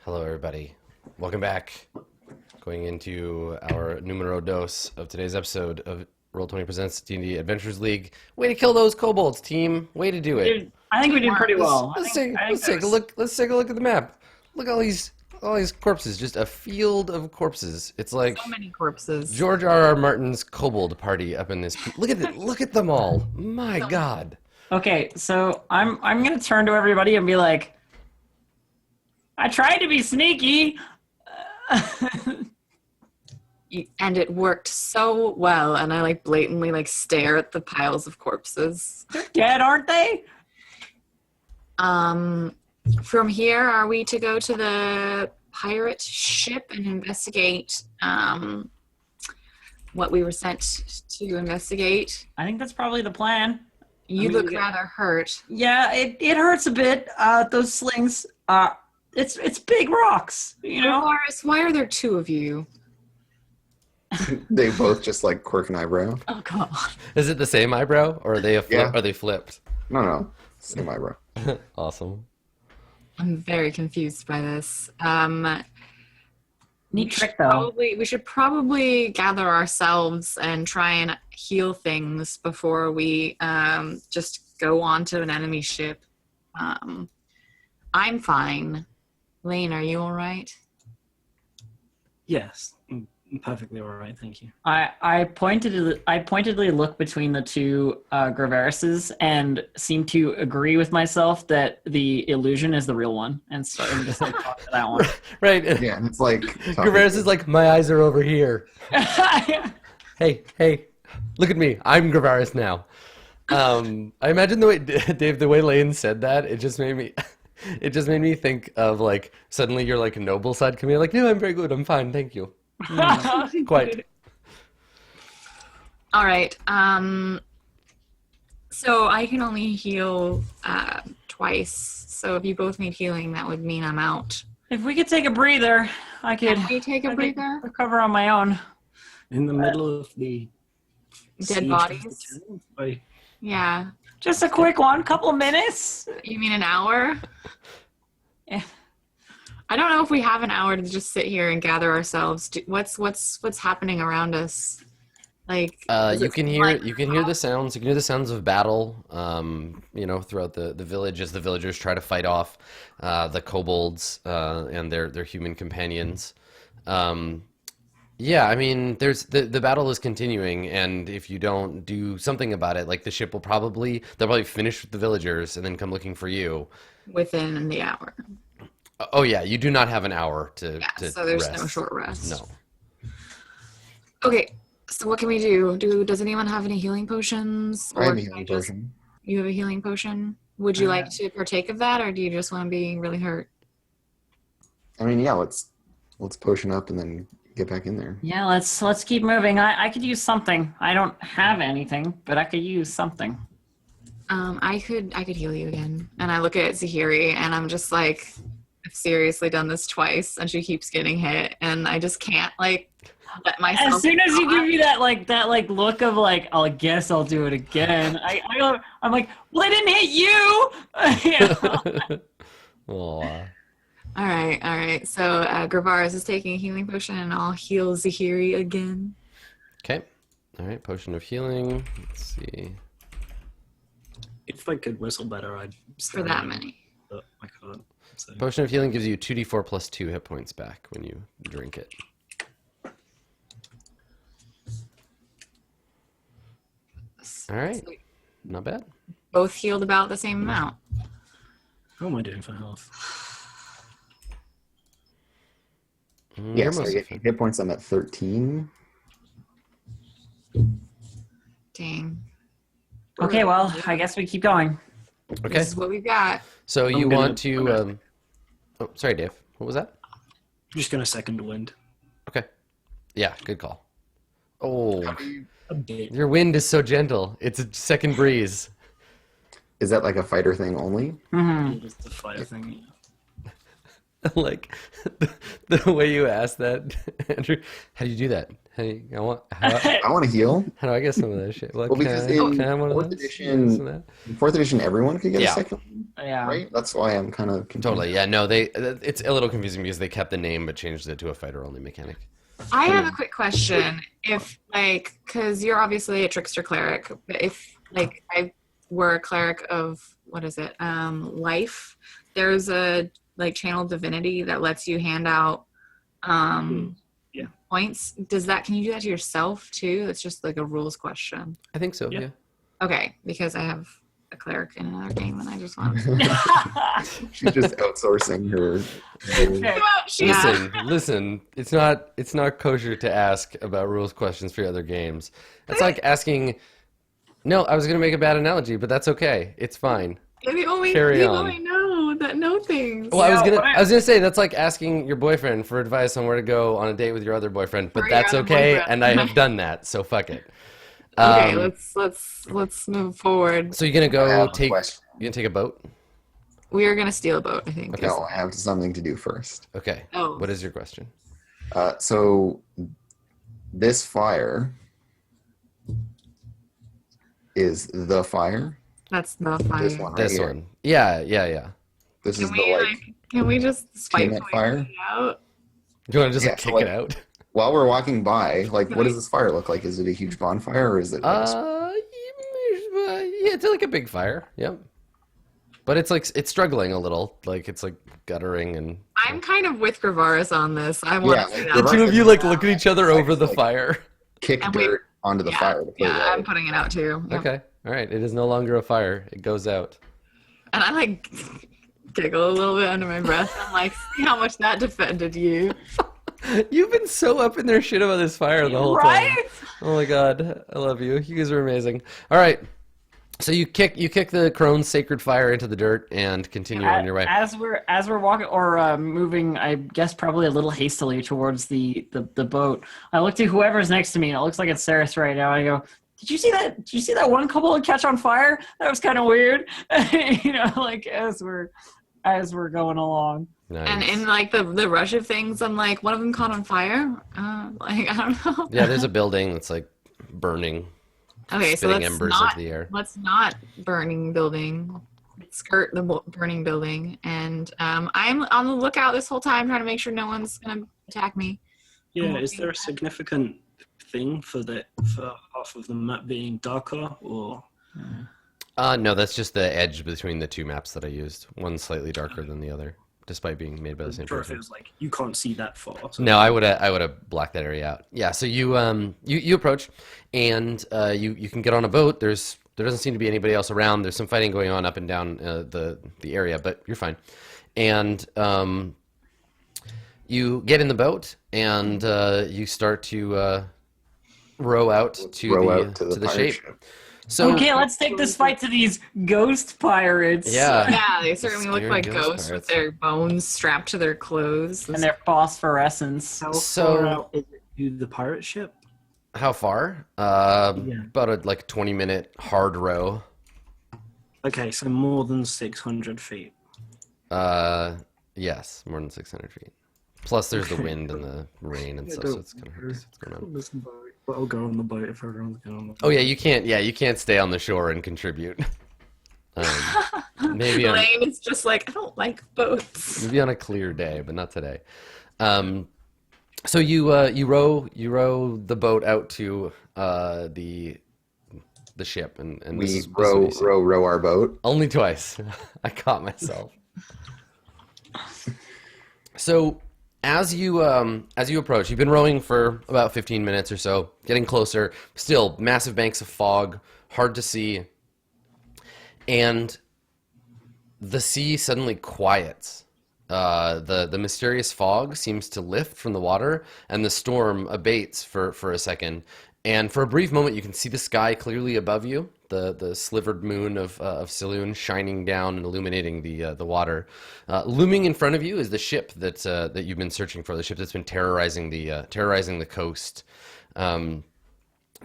Hello, everybody. Welcome back. Going into our numero dos of today's episode of Roll20 Presents D&D Adventurers League. Way to kill those kobolds, team. Way to do it. I think we did pretty well. Let's take a look. Let's take a look at the map. Look at all these corpses. Just a field of corpses. It's like So many corpses. George R.R. Martin's kobold party up in this. Look at it. Look at them all. My God. Okay, so I'm gonna turn to everybody and be like, I tried to be sneaky. And it worked so well, and I blatantly stare at the piles of corpses. They're dead, aren't they? From here, are we to go to the pirate ship and investigate what we were sent to investigate? I think that's probably the plan. You look rather hurt. Yeah, it hurts a bit. Those slings. It's big rocks. You know. Boris, why are there two of you? They both just quirk an eyebrow. Oh God! Is it the same eyebrow, or are they are they flipped? No, same eyebrow. Awesome. I'm very confused by this. Neat trick, though. We should probably gather ourselves and try and heal things before we just go on to an enemy ship. I'm fine. Lane, are you all right? Yes, I'm perfectly all right, thank you. I pointedly look between the two Graverises and seem to agree with myself that the illusion is the real one, and so I'm just talk to that one. Right. Yeah, and it's like Graveris is like, my eyes are over here. Hey, look at me. I'm Graveris now. I imagine the way Dave, the way Lane said that, it just made me think of suddenly your noble side coming in, no, I'm very good, I'm fine, thank you. Quite. All right. So I can only heal twice. So if you both need healing, that would mean I'm out. If we could take a breather, I could. Can we take a breather? Recover on my own. In the middle of the Dead siege of bodies? the town, I Yeah. Just a quick one, couple of minutes. You mean an hour? Yeah. I don't know if we have an hour to just sit here and gather ourselves. What's happening around us? You can hear the sounds. You can hear the sounds of battle. Throughout the village as the villagers try to fight off the kobolds and their human companions. Yeah, I mean, there's the battle is continuing, and if you don't do something about it, the ship they'll probably finish with the villagers and then come looking for you Within the hour. Oh yeah, you do not have an hour to so there's rest. no short rest. No. Okay, so what can we do? Does anyone have any healing potions? I have Or a healing potion. You have a healing potion? Would you like to partake of that, or do you just want to be really hurt? I mean, yeah, let's potion up and then get back in there. Yeah, let's keep moving. I could use something. I don't have anything, but I could use something. I could heal you again. And I look at Zahiri and I'm just like, I've seriously done this twice, and she keeps getting hit, and I just can't let myself. As soon as you give me that look of I guess I'll do it again. I'm like, well, I didn't hit you. Aw. All right. So Gravaris is taking a healing potion, and I'll heal Zahiri again. Okay. All right. Potion of healing. Let's see. if I could whistle better, I'd For that many. But I can't. So. Potion of healing gives you 2d4 plus 2 hit points back when you drink it. All right. Not bad. Both healed about the same amount. How am I doing for health? You're Yes, mostly I get hit points. I'm at 13. Dang. Okay, well, I guess we keep going. Okay. This is what we've got. So you gonna- want to... Oh, sorry, Dave. What was that? I'm just gonna second wind. Okay. Yeah, good call. Oh, A bit. your wind is so gentle. It's a second breeze. Is that like a fighter thing only? Mm-hmm. Just the fire thing. Like the way you asked that, Andrew. How do you do that? How I want to heal. do I get some of that shit? Well, Well, because can I have one of fourth those? edition, Some of that? in fourth edition, everyone could get Yeah. a second one. Yeah. right? That's why I'm kind of confused. Totally. Yeah. No, it's a little confusing because they kept the name but changed it to a fighter only mechanic. I have a quick question. If like, because you're obviously a trickster cleric, but if like I were a cleric of what is it? Life. There's a like channel divinity that lets you hand out points. Can you do that to yourself too? It's just like a rules question. I think so. Yeah. Okay, because I have a cleric in another game, and I just want. She's just outsourcing her. Listen. It's not kosher to ask about rules questions for other games. That's like asking. No, I was gonna make a bad analogy, but that's okay. It's fine. Carry on. Only know that know things. Well, I was gonna say that's like asking your boyfriend for advice on where to go on a date with your other boyfriend, but that's okay, and I have done that, so fuck it. Okay, let's move forward. So you're gonna go take a boat? We are gonna steal a boat, I think. Okay. No, I have something to do first. Okay. Oh. What is your question? So this fire is the fire. That's the fire. This one right This here. one. Yeah. This is Can we just spitefully fire? put it out? Do you want to just kick it out? While we're walking by, like, what does this fire look like? Is it a huge bonfire or is it? Yeah, it's like a big fire. Yep. But it's struggling a little. Like it's like guttering and. I'm kind of with Gravaris on this. I want to see The that. two of you like look at each other over the fire. Kick And dirt onto the fire. To put it out. I'm putting it out too. Yep. Okay. All right. It is no longer a fire. It goes out. And I like giggle a little bit under my breath. I'm like, see how much that defended you. You've been so up in their shit about this fire the whole time. Oh my god, I love you. You guys are amazing. All right, so you kick the crone's sacred fire into the dirt and continue on your way. As we're walking or moving, I guess probably a little hastily towards the boat. I look to whoever's next to me, and it looks like it's Saris right now. I go, Did you see that? Did you see that one couple catch on fire? That was kind of weird. Like as we're going along. Nice. And in like the rush of things, I'm like, one of them caught on fire. Like I don't know. Yeah, there's a building that's like burning. Okay, so spitting embers into the air. let's not burning building. Skirt the burning building, and I'm on the lookout this whole time, trying to make sure no one's gonna attack me. Yeah, is there a significant thing for half of the map being darker, or? No, that's just the edge between the two maps that I used. One's slightly darker than the other, despite being made by the same Sure, if person. it was like you can't see that far. So. No, I would have blacked that area out. Yeah, so you approach, and you can get on a boat. There doesn't seem to be anybody else around. There's some fighting going on up and down the area, but you're fine. And you get in the boat, and you start to row out to the shape. So Okay, let's take this fight to these ghost pirates. yeah, Yeah, they certainly look Scary like ghost ghosts pirates. with their bones strapped to their clothes. And their phosphorescence. How So- far out is it to the pirate ship? how far? Yeah. About a 20-minute hard row. Okay, so more than 600 feet. Yes, more than 600 feet. Plus, there's the wind and the rain and stuff, so it's kind of hard to see what's going on. Listen, but I'll go on the boat if everyone's going on the boat. Oh yeah, you can't stay on the shore and contribute. Maybe on, Lane is just like, I don't like boats. maybe on a clear day, but not today. So you row the boat out to the ship, and this We is what you see. row our boat. Only twice. I caught myself. So as you approach, you've been rowing for about 15 minutes or so, getting closer. Still massive banks of fog, hard to see, and the sea suddenly quiets. The mysterious fog seems to lift from the water, and the storm abates for a second. And for a brief moment, you can see the sky clearly above you, the slivered moon of Saloon shining down and illuminating the water. Looming in front of you is the ship that you've been searching for, the ship that's been terrorizing the coast.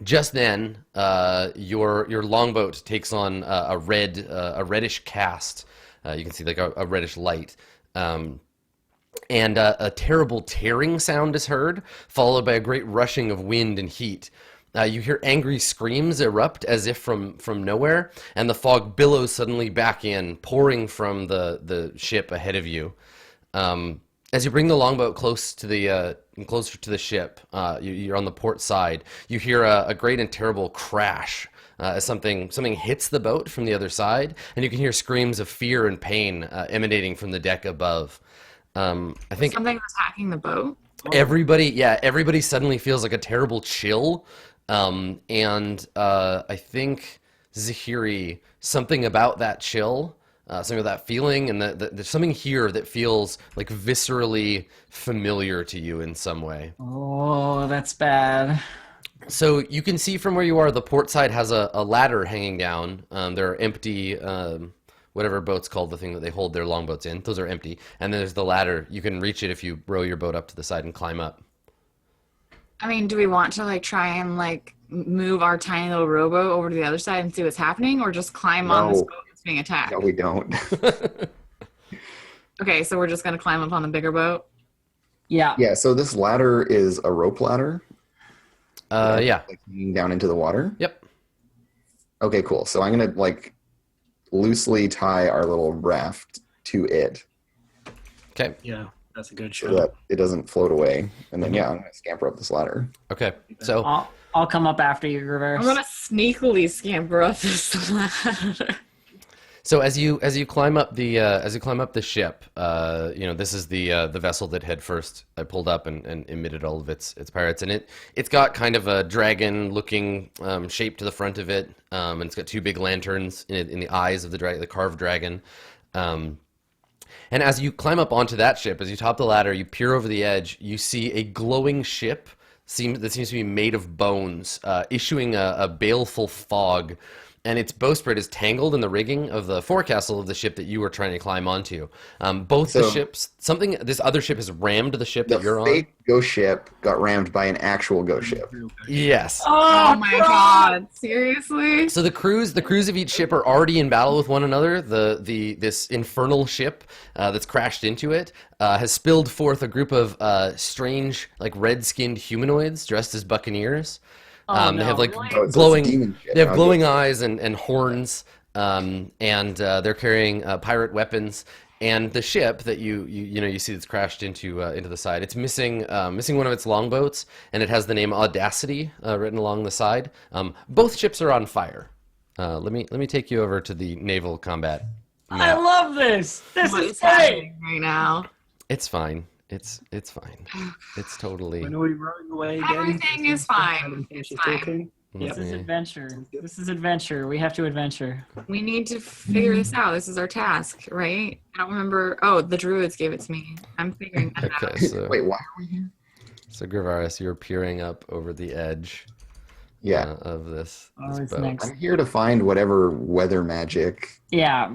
Just then, your longboat takes on a reddish cast. You can see like a reddish light. And a terrible tearing sound is heard, followed by a great rushing of wind and heat. You hear angry screams erupt as if from nowhere, and the fog billows suddenly back in, pouring from the ship ahead of you. As you bring the longboat closer to the ship, you're on the port side. You hear a great and terrible crash as something hits the boat from the other side, and you can hear screams of fear and pain emanating from the deck above. I think Something attacking the boat. everybody suddenly feels like a terrible chill, and I think Zahiri, something about that chill. Something of that feeling, and there's something here that feels like viscerally familiar to you in some way. Oh, that's bad. So you can see from where you are, the port side has a ladder hanging down. There are empty, whatever boat's called, the thing that they hold their longboats in. Those are empty. And then there's the ladder. You can reach it if you row your boat up to the side and climb up. I mean, do we want to like try and like move our tiny little rowboat over to the other side and see what's happening, or just climb on this boat that's being attacked? No, we don't. Okay, so we're just gonna climb up on the bigger boat. Yeah. Yeah, so this ladder is a rope ladder. Yeah. Like hanging down into the water. Yep. Okay, cool. So I'm gonna like loosely tie our little raft to it Okay. Yeah, that's a good so shot. that it doesn't float away. And then I'm gonna scamper up this ladder. Okay. So I'll come up after you, Reverse. I'm gonna sneakily scamper up this ladder. So as you climb up the ship, this is the vessel that had first I pulled up and emitted all of its pirates, and it's got kind of a dragon looking shape to the front of it, and it's got two big lanterns in the eyes of the carved dragon. And as you climb up onto that ship, as you top the ladder, you peer over the edge, you see a glowing ship that seems to be made of bones, issuing a baleful fog. And its bowsprit is tangled in the rigging of the forecastle of the ship that you were trying to climb onto. The ships, this other ship has rammed the ship that you're on. The fake ghost ship got rammed by an actual ghost ship. Yes. Oh my god! Seriously? So the crews of each ship are already in battle with one another. This infernal ship that's crashed into it has spilled forth a group of strange, like red-skinned humanoids dressed as buccaneers. They have like Really? glowing. It's a demon ship. They have glowing Okay. eyes and horns, and they're carrying pirate weapons. And the ship that you see that's crashed into the side, it's missing one of its longboats, and it has the name Audacity written along the side. Both ships are on fire. Let me take you over to the naval combat I map. love this. This What is is great. happening right now? It's fine. It's fine. It's totally. When are we rowing away again? Everything is fine. It's fine. Let This is me- adventure. This is adventure. We have to adventure. We need to figure this out. This is our task, right? I don't remember. Oh, the druids gave it to me. I'm figuring that out. Okay, so Wait, why are we here? Gravaris, you're peering up over the edge Yeah, of this it's boat. next. I'm here to find whatever weather magic. Yeah.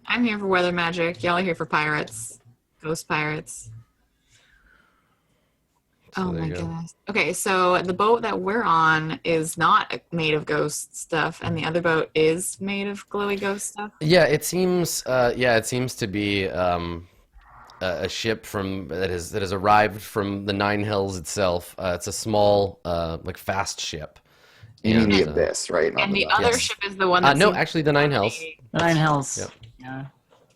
I'm here for weather magic. Y'all are here for pirates. Ghost pirates. So Oh there my you go. goodness. Okay, so the boat that we're on is not made of ghost stuff, and the other boat is made of glowy ghost stuff. Yeah, it seems. It seems to be a ship that has arrived from the Nine Hells itself. It's a small, like fast ship. You mean the And, abyss, right? Not And the the other Yes. ship is the one that no, seems actually, the Nine Hells. Nine Hells. Yep. Yeah.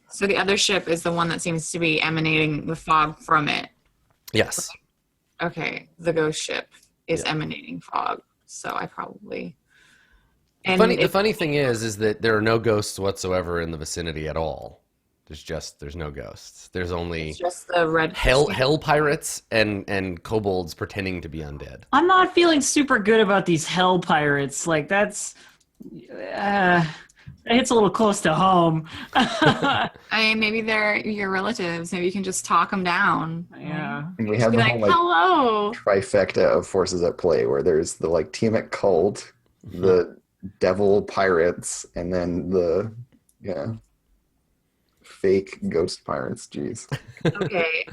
So the other ship is the one that seems to be emanating the fog from it. Yes. Okay, the ghost ship is Yeah. emanating fog. So I probably. The funny thing is that there are no ghosts whatsoever in the vicinity at all. There's no ghosts. There's only it's just the red hell pirates and kobolds pretending to be undead. I'm not feeling super good about these hell pirates. Like that's that hits a little close to home. I mean, maybe they're your relatives. Maybe you can just talk them down. Yeah. And we Just have be the like, whole like hello. trifecta of forces at play, where there's the like Tiamat cult, the devil pirates, and then the fake ghost pirates. Jeez. Okay.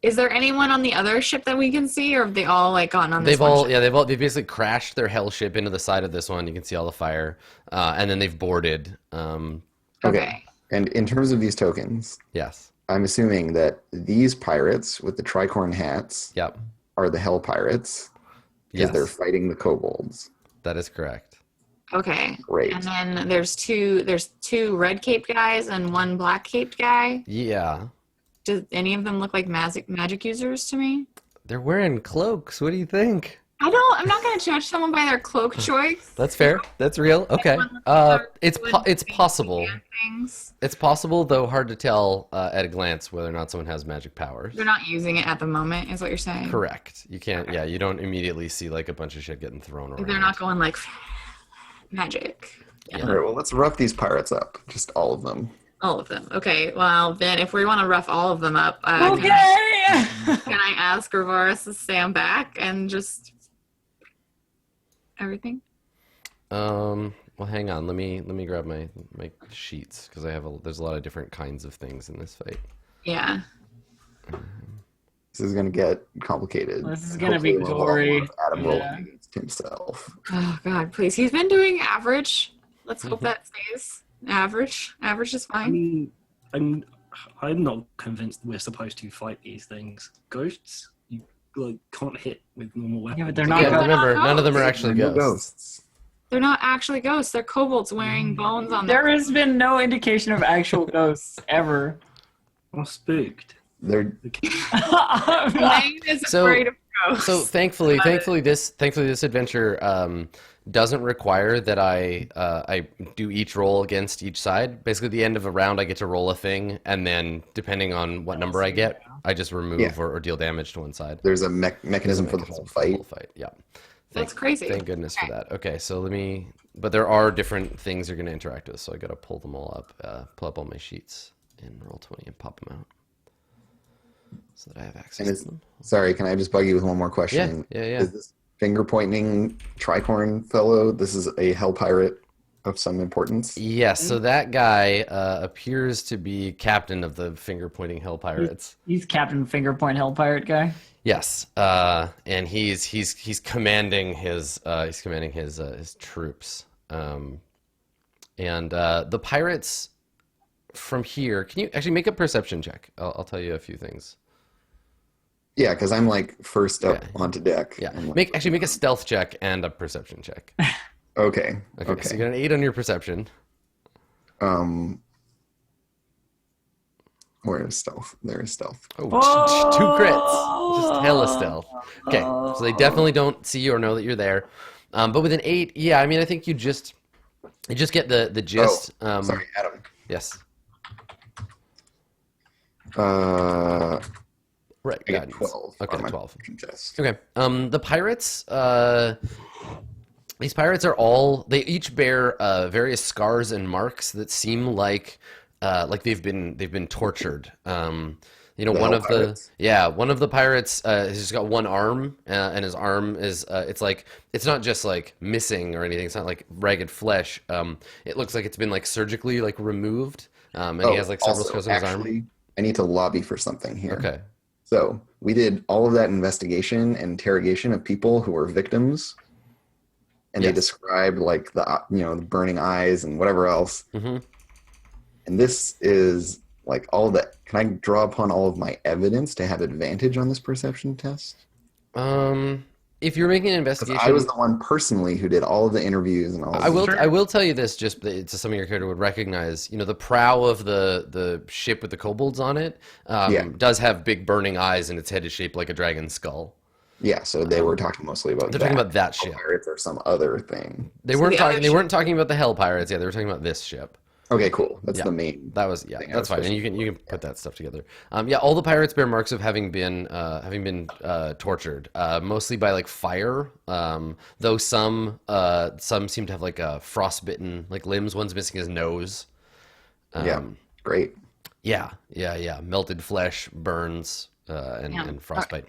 Is there anyone on the other ship that we can see, or have they all like gotten on this one ship? They've basically crashed their hell ship into the side of this one. You can see all the fire, and then they've boarded. Okay. And in terms of these tokens, Yes. I'm assuming that these pirates with the tricorn hats Yep. are the hell pirates, because they're Yes, fighting the kobolds. that is correct. Okay. Great. And then there's two red caped guys and one black caped guy. Yeah. Do any of them look like magic users to me? They're wearing cloaks. What do you think? I'm not gonna judge someone by their cloak choice. That's fair. That's real. Okay. It's possible. Things. It's possible, though hard to tell at a glance whether or not someone has magic powers. They're not using it at the moment, is what you're saying. Correct. You can't. Yeah, you don't immediately see like a bunch of shit getting thrown around. They're not going like magic. Yeah. All right, well, let's rough these pirates up. Just all of them. All of them. Okay. Well, then if we want to rough all of them up, Okay. can I ask Ravaris to stand back and just everything? Well, hang on. Let me grab my sheets because there's a lot of different kinds of things in this fight. Yeah. This is going to get complicated. This is gonna be Hopefully we'll gory. have Adam Yeah. rolling against himself. Oh God, please. He's been doing average. Let's hope that stays average. Average is I fine. mean, I'm not convinced we're supposed to fight these things. Ghosts, you like can't hit with normal weapons. Yeah, but they're not Yeah, ghosts. remember, none of them are ghosts. actually No ghosts. They're not actually ghosts. They're kobolds wearing bones on There them. has been no indication of actual ghosts ever. I'm spooked. They're Lane is So- afraid of ghosts. So thankfully this adventure doesn't require that I do each roll against each side. Basically, at the end of a round, I get to roll a thing, and then depending on what number I get, I just remove Yeah. or deal damage to one side. there's a mechanism for the whole fight. Yeah. That's crazy. Thank goodness for Okay. that. Okay, so but there are different things you're going to interact with, so I got to pull them all up, pull up all my sheets in Roll20 and pop them out so that I have access And to them. Sorry, can I just bug you with one more question? Yeah. Is this finger pointing tricorn fellow? This is a hell pirate of some importance. Yes, so that guy appears to be captain of the finger-pointing Hell Pirates. He's Captain Fingerpoint Hell Pirate guy. Yes, and he's commanding his troops. And the pirates from here. Can you actually make a perception check? I'll tell you a few things. Yeah, because I'm like first up Yeah. onto deck. Yeah, I'm like, make a stealth check and a perception check. okay. Okay, so you got an 8 on your perception. Where is stealth? There is stealth. Oh, 2 crits. Just hella stealth. Okay, so they definitely don't see you or know that you're there. But with an 8, yeah, I mean, I think you just get the gist. Sorry, Adam. Yes. Right. I got guidance. 12. Okay, on my 12. perception test. Okay. The pirates. These pirates are they each bear various scars and marks that seem like they've been tortured. You know, The one hell of pirates? one of the pirates has just got one arm, and his arm is it's like it's not just like missing or anything. It's not like ragged flesh. It looks like it's been like surgically like removed, and he has like several also, scars on his arm. actually, I need to lobby for something here. Okay. So we did all of that investigation and interrogation of people who were victims, and they Yes. described like the burning eyes and whatever else. Mm-hmm. And this is like all that. Can I draw upon all of my evidence to have advantage on this perception test? If you're making an Because investigation, I was the one personally who did all of the interviews and all. Of I will. Sure. I will tell you this, just to something your character would recognize. You know, the prow of the ship with the kobolds on it does have big burning eyes, and its head is shaped like a dragon's skull. Yeah, so they were talking mostly about. They're talking about that ship. Pirates or some other thing. They So weren't the talking. other They ship- weren't talking about the Hell Pirates. Yeah, they were talking about this ship. Okay, cool. That's Yeah. the main. That was thing I that's was fine, and you can put that stuff together. Yeah, all the pirates bear marks of having been tortured, mostly by like fire. Though some seem to have like frostbitten like limbs. One's missing his nose. Yeah, great. Yeah. Melted flesh, burns, and Yeah. frostbite.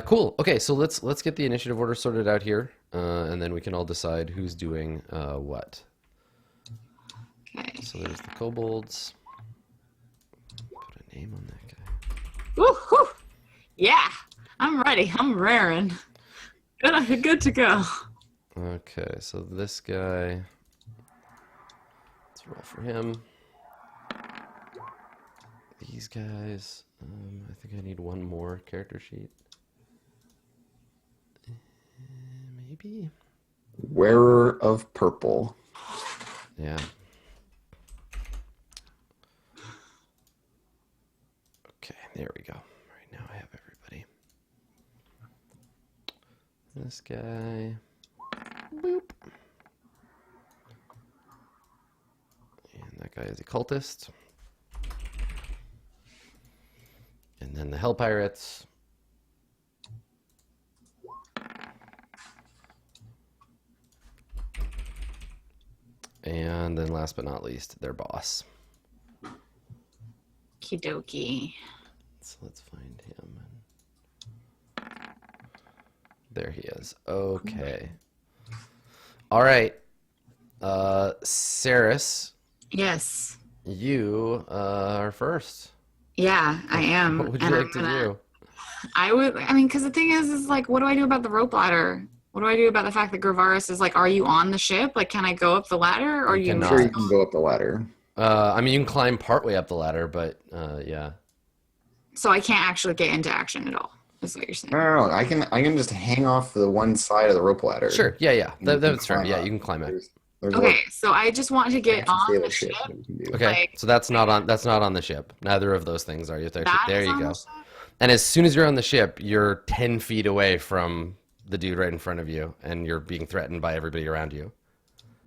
Cool. Okay, so let's get the initiative order sorted out here, and then we can all decide who's doing what. Okay. So there's the kobolds. Put a name on that guy. Woo, woo. Yeah, I'm ready. I'm raring. Good to go. Okay, so this guy. Let's roll for him. These guys. I think I need one more character sheet. Maybe. Wearer of purple. Yeah. Okay, there we go. Right now I have everybody. This guy. Boop. And that guy is a cultist. And then the Hell Pirates. And then last but not least, their boss. Kidoki. So let's find him. There he is. Okay. All right. Saris, Yes. you are first. Yeah, I am. What would you And like I'm to gonna- do? I mean, because the thing is like, what do I do about the rope ladder? What do I do about the fact that Gravaris is like, are you on the ship? Like, can I go up the ladder? Or You you cannot. Sure, you can go up the ladder. I mean, you can climb partway up the ladder, but yeah. So I can't actually get into action at all, is what you're saying. No. I can just hang off the one side of the rope ladder. Sure. Yeah. You can That's fair. climb Yeah, up. you can climb it. There's Okay, so I just want to get actually on stable the ship. that you can do. Okay. Like- So that's not on the ship. Neither of those things are. You have to actually, That there is you on go. the ship? And as soon as you're on the ship, you're 10 feet away from the dude right in front of you, and you're being threatened by everybody around you.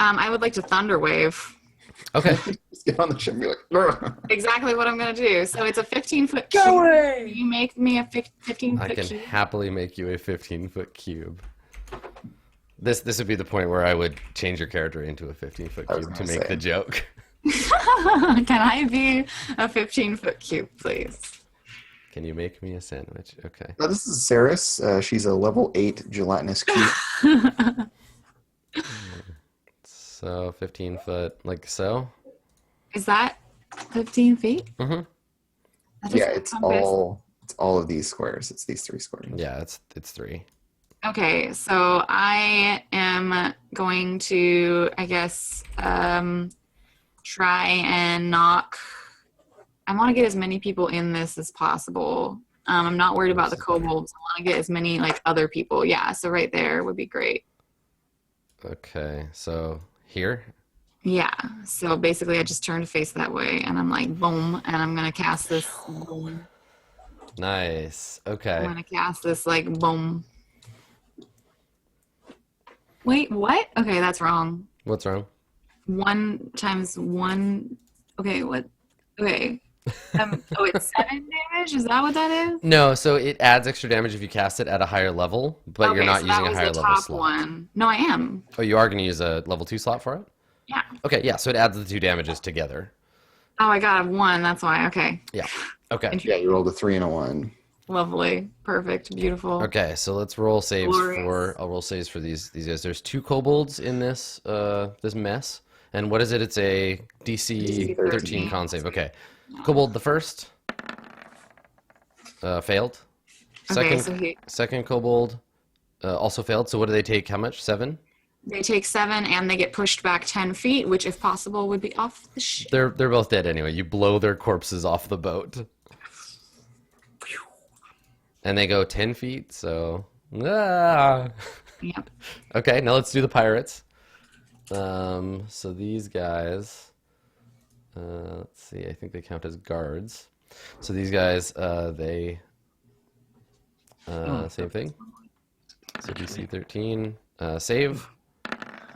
I would like to thunder wave. Okay. Just get on the ship and be like, "Ugh." Exactly what I'm going to do. So it's a 15-foot cube. Can you make me a 15-foot I can cube? happily make you a 15-foot cube. This would be the point where I would change your character into a 15-foot I was cube to gonna make say. the joke. Can I be a 15-foot cube, please? Can you make me a sandwich? Okay. Now, this is Saris. She's a level 8 gelatinous cube. So 15 foot, like so. Is that 15 feet? Mm-hmm. That Yeah, doesn't it's compass. all of these squares. It's these 3 squares. Yeah, it's 3. Okay, so I am going to, I guess, try and knock. I want to get as many people in this as possible. I'm not worried about the kobolds. I want to get as many like other people. Yeah, so right there would be great. Okay, so here. Yeah, so basically I just turn to face that way and I'm like, boom, and I'm going to cast this boom. Nice. I'm Okay. going to cast this like boom. Wait, what? Okay, that's wrong. What's wrong? 1 times 1. Okay, what? Okay. Oh, it's 7 damage? Is that what that is? No, so it adds extra damage if you cast it at a higher level, but you're Okay, not so using that a was higher the level top slot. one. No, I am. Oh, you are going to use a level 2 slot for it? Yeah. Okay, yeah, so it adds the 2 damages together. Oh, I got a 1. That's why. Okay. Yeah. Okay. Yeah, you rolled a 3 and a 1. Lovely. Perfect. Beautiful. Okay, so let's roll saves Glorious. I'll roll saves for these guys. There's 2 kobolds in this this mess. And what is it? It's a DC 13 con save. Okay. Kobold the first. Failed. Okay, Second second kobold also failed. So what do they take? How much? 7? they take 7 and they get pushed back 10 feet, which if possible would be off the ship. They're both dead anyway. You blow their corpses off the boat. And they go 10 feet, so ah. Yep. Okay, now let's do the pirates. So these guys, let's see, I think they count as guards. So these guys, they, same thing. So DC 13, save.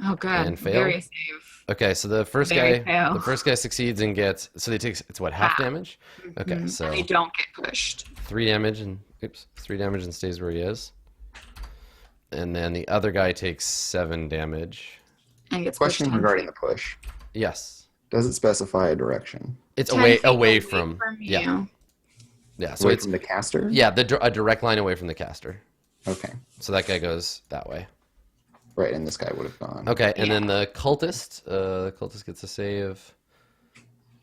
Oh, good. And fail? Very safe. Okay, so the first Very guy, fail. the first guy succeeds and gets, so they take, it's what, half Half. damage? Okay, Mhm. so And they don't get pushed. 3 damage and, 3 damage and stays where he is. And then the other guy takes 7 damage. And gets Question pushed 10 regarding feet. the push. Yes. Does it specify a direction? It's 10 away feet away from yeah. you. Yeah, so Away it's from the caster? yeah, a direct line away from the caster. Okay. So that guy goes that way. Right, and this guy would have gone. Okay, and Yeah. then the cultist gets a save.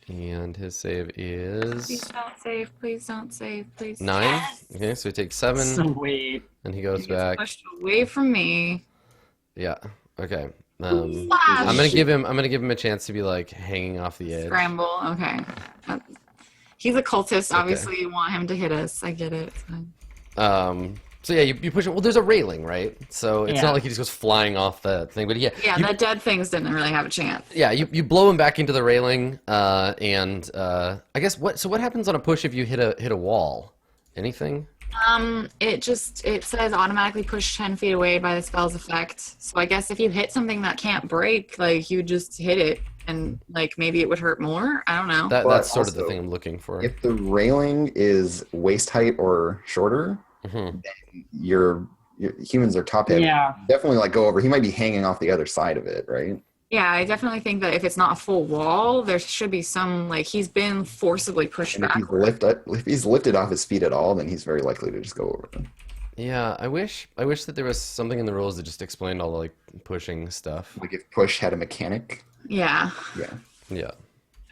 And his save Please is don't save. Please don't save. Please. 9. Yes! Okay, so he takes 7 So wait. and he He goes gets back. pushed away from me. Yeah. Okay. Slash. I'm gonna give him a chance to be like hanging off the edge. Scramble. Okay. He's a cultist. Okay. Obviously, you want him to hit us. I get it. It's fine. So yeah, you push it. Well, there's a railing, right? So it's Yeah. not like he just goes flying off the thing. But yeah, Yeah, you, the dead things didn't really have a chance. yeah, you blow him back into the railing, and I guess what happens on a push if you hit a wall? Anything? It says automatically push 10 feet away by the spell's effect. So I guess if you hit something that can't break, like you just hit it and like maybe it would hurt more. I don't know. But That's sort of the also, thing I'm looking for. If the railing is waist height or shorter, Mhm. then your humans are top heavy. Yeah. Definitely like go over. He might be hanging off the other side of it, right? Yeah, I definitely think that if it's not a full wall, there should be some like he's been forcibly pushed And back. if he's lifted off his feet at all, then he's very likely to just go over them. Yeah, I wish that there was something in the rules that just explained all the like pushing stuff. Like if push had a mechanic, Yeah. yeah. Yeah.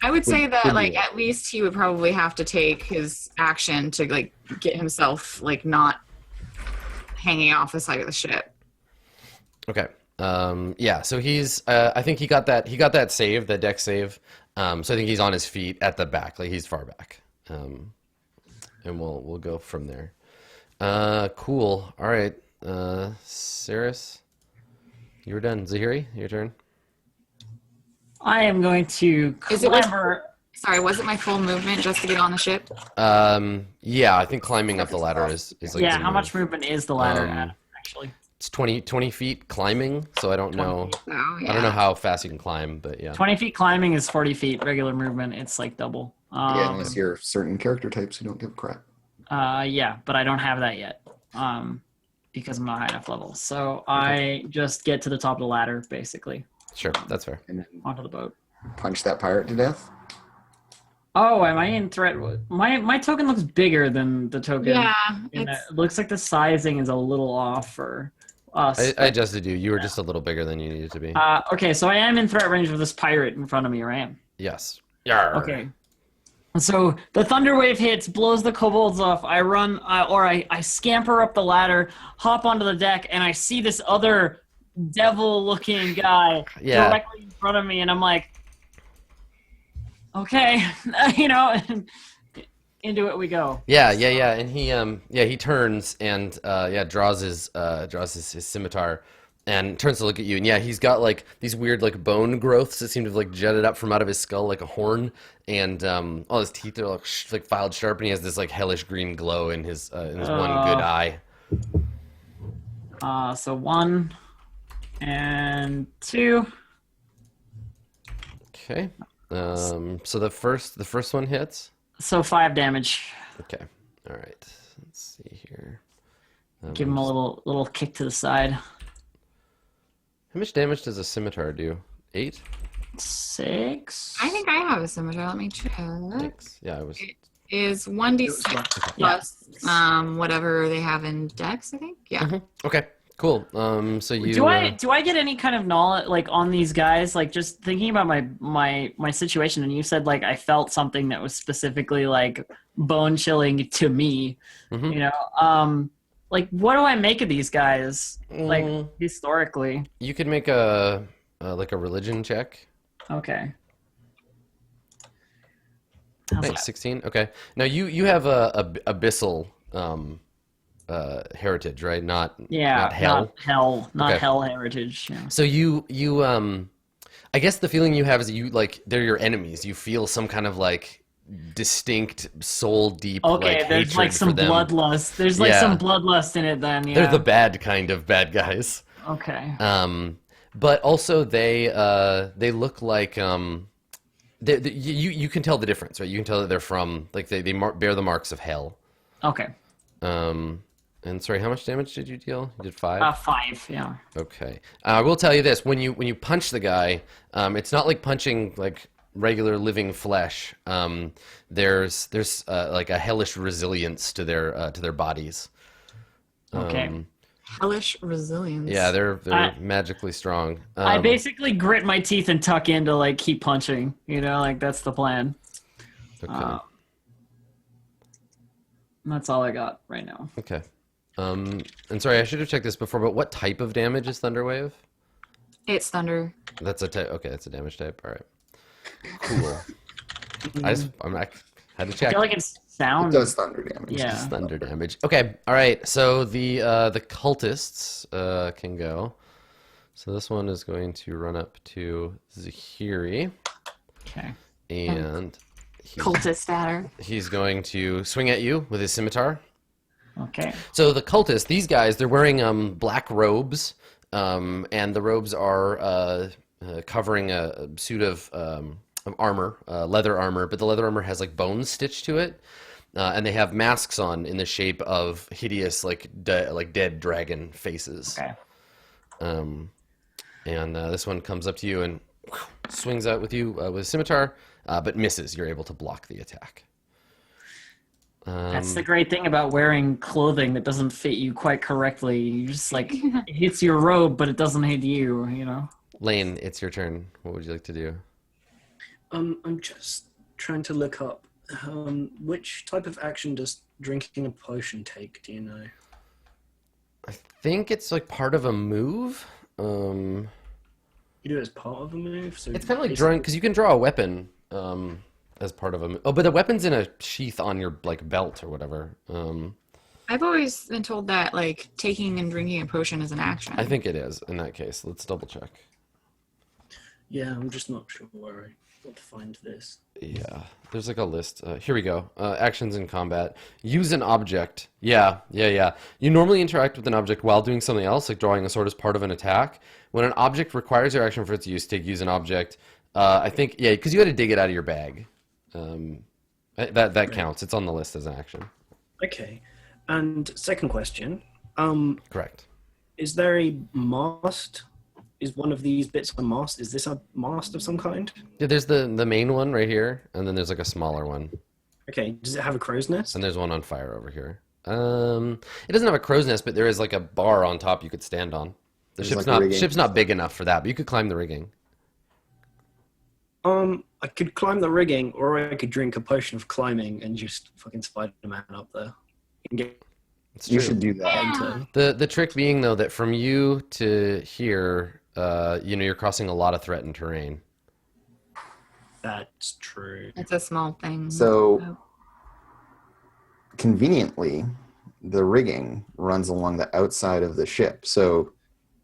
I would say that Would like be- at least he would probably have to take his action to like get himself like not hanging off the side of the ship. Okay. Yeah, so he's I think he got that save, that deck save. So I think he's on his feet at the back, like he's far back. And we'll go from there. Cool. All right. Saris, you're done. Zahiri, your turn. I am going to Is it like- clamber. Sorry, was it my full movement just to get on the ship? Yeah, I think climbing up the ladder is like Yeah, the how much move. movement is the ladder Um, at, actually? It's 20 feet climbing, so I don't know. Oh, yeah. I don't know how fast you can climb, but yeah. 20 feet climbing is 40 feet. Regular movement, it's like double. Yeah, unless you're certain character types who don't give a crap. Yeah, but I don't have that yet. Because I'm not high enough level. So I just get to the top of the ladder, basically, Sure, that's fair. And then onto the boat. punch that pirate to death. Oh, am I in threat? My token looks bigger than the token. Yeah, in it's, it looks like the sizing is a little off for us. I adjusted you. You were just a little bigger than you needed to be. Okay, so I am in threat range of this pirate in front of me, right? Yes. Yarr. Okay. So the thunder wave hits, blows the kobolds off. I run, I scamper up the ladder, hop onto the deck, and I see this other devil-looking guy Yeah. directly in front of me, and I'm like, okay, into it we go. Yeah, and he turns and draws his scimitar and turns to look at you, and yeah, he's got like these weird like bone growths that seem to have like jutted up from out of his skull like a horn, and all his teeth are like filed sharp, and he has this like hellish green glow in his one good eye. So 1 and 2. Okay. So the first one hits. So 5 damage. Okay. All right. Let's see here. Give him a little kick to the side. How much damage does a scimitar do? 8? 6. I think I have a scimitar. Let me check. 6? Yeah, I was. Is 1d6 plus whatever they have in Dex, I think. Yeah. Okay. Cool. So you. Do I get any kind of knowledge like on these guys? Like just thinking about my situation, and you said like I felt something that was specifically like bone chilling to me. Mhm. You know, like what do I make of these guys? Like Mm. historically. You could make a religion check. Okay. How's Nice, that? 16. Okay. Now you have a abyssal heritage, right? Not hell. Not Okay. hell heritage. Yeah. So you I guess the feeling you have is that they're your enemies. You feel some kind of like distinct soul deep Okay, like there's hatred like for some them. bloodlust. There's like Yeah. some bloodlust in it then. Yeah. They're the bad kind of bad guys. Okay. But also they look like you can tell the difference, right? You can tell that they're from like they bear the marks of hell. Okay. And sorry, how much damage did you deal? You did 5? 5. Yeah. Okay. I will tell you this: when you punch the guy, it's not like punching like regular living flesh. There's like a hellish resilience to their bodies. Okay. Hellish resilience. Yeah, they're I- magically strong. I basically grit my teeth and tuck in to like keep punching. You know, like that's the plan. Okay. That's all I got right now. Okay. And sorry, I should have checked this before, but what type of damage is Thunderwave? It's thunder. That's a type. Okay, that's a damage type. All right. Cool. I'm not. Had to I check. feel like it's It sound. does thunder damage. Yeah. Just thunder damage. Okay. All right. So the cultists can go. So this one is going to run up to Zahiri, Okay. and Cultist at her. he's going to swing at you with his scimitar. Okay. So the cultists, these guys, they're wearing black robes, and the robes are covering a suit of armor, leather armor, but the leather armor has like bones stitched to it, and they have masks on in the shape of hideous, like dead dragon faces. Okay. And this one comes up to you and swings out with you with a scimitar, but misses. You're able to block the attack. That's the great thing about wearing clothing that doesn't fit you quite correctly. You just like it hits your robe, but it doesn't hit you. You know. Lane, it's your turn. What would you like to do? I'm just trying to look up which type of action does drinking a potion take? Do you know? I think it's like part of a move. You do it as part of a move. So It's kind of like drawing, because you can draw a weapon as part of a. Oh, but the weapon's in a sheath on your like belt or whatever. I've always been told that like taking and drinking a potion is an action. I think it is in that case. Let's double check. Yeah, I'm just not sure where I got to find this. Yeah, there's like a list. Here we go. Actions in combat. Use an object. Yeah. You normally interact with an object while doing something else, like drawing a sword as part of an attack. When an object requires your action for its use, use an object. I think, yeah, because you had to dig it out of your bag. That counts. It's on the list as an action. Okay. And second question. Correct. Is there a mast? Is one of these bits a mast? Is this a mast of some kind? Yeah, there's the main one right here, and then there's like a smaller one. Okay. Does it have a crow's nest? And there's one on fire over here. It doesn't have a crow's nest, but there is like a bar on top you could stand on. The There's ship's like not rigging. ship's not big enough for that, but you could climb the rigging. I could climb the rigging, or I could drink a potion of climbing and just fucking Spider-Man up there. And get It's You true. should do that. into. The trick being though that from you to here, you're crossing a lot of threatened terrain. That's true. It's a small thing. So conveniently, the rigging runs along the outside of the ship. So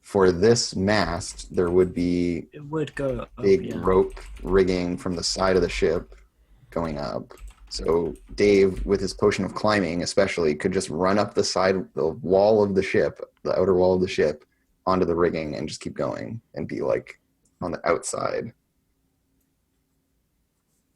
for this mast, there would be It would go up, big yeah. rope rigging from the side of the ship going up. So Dave, with his potion of climbing especially, could just run up the wall of the ship, the outer wall of the ship, onto the rigging and just keep going and be like on the outside.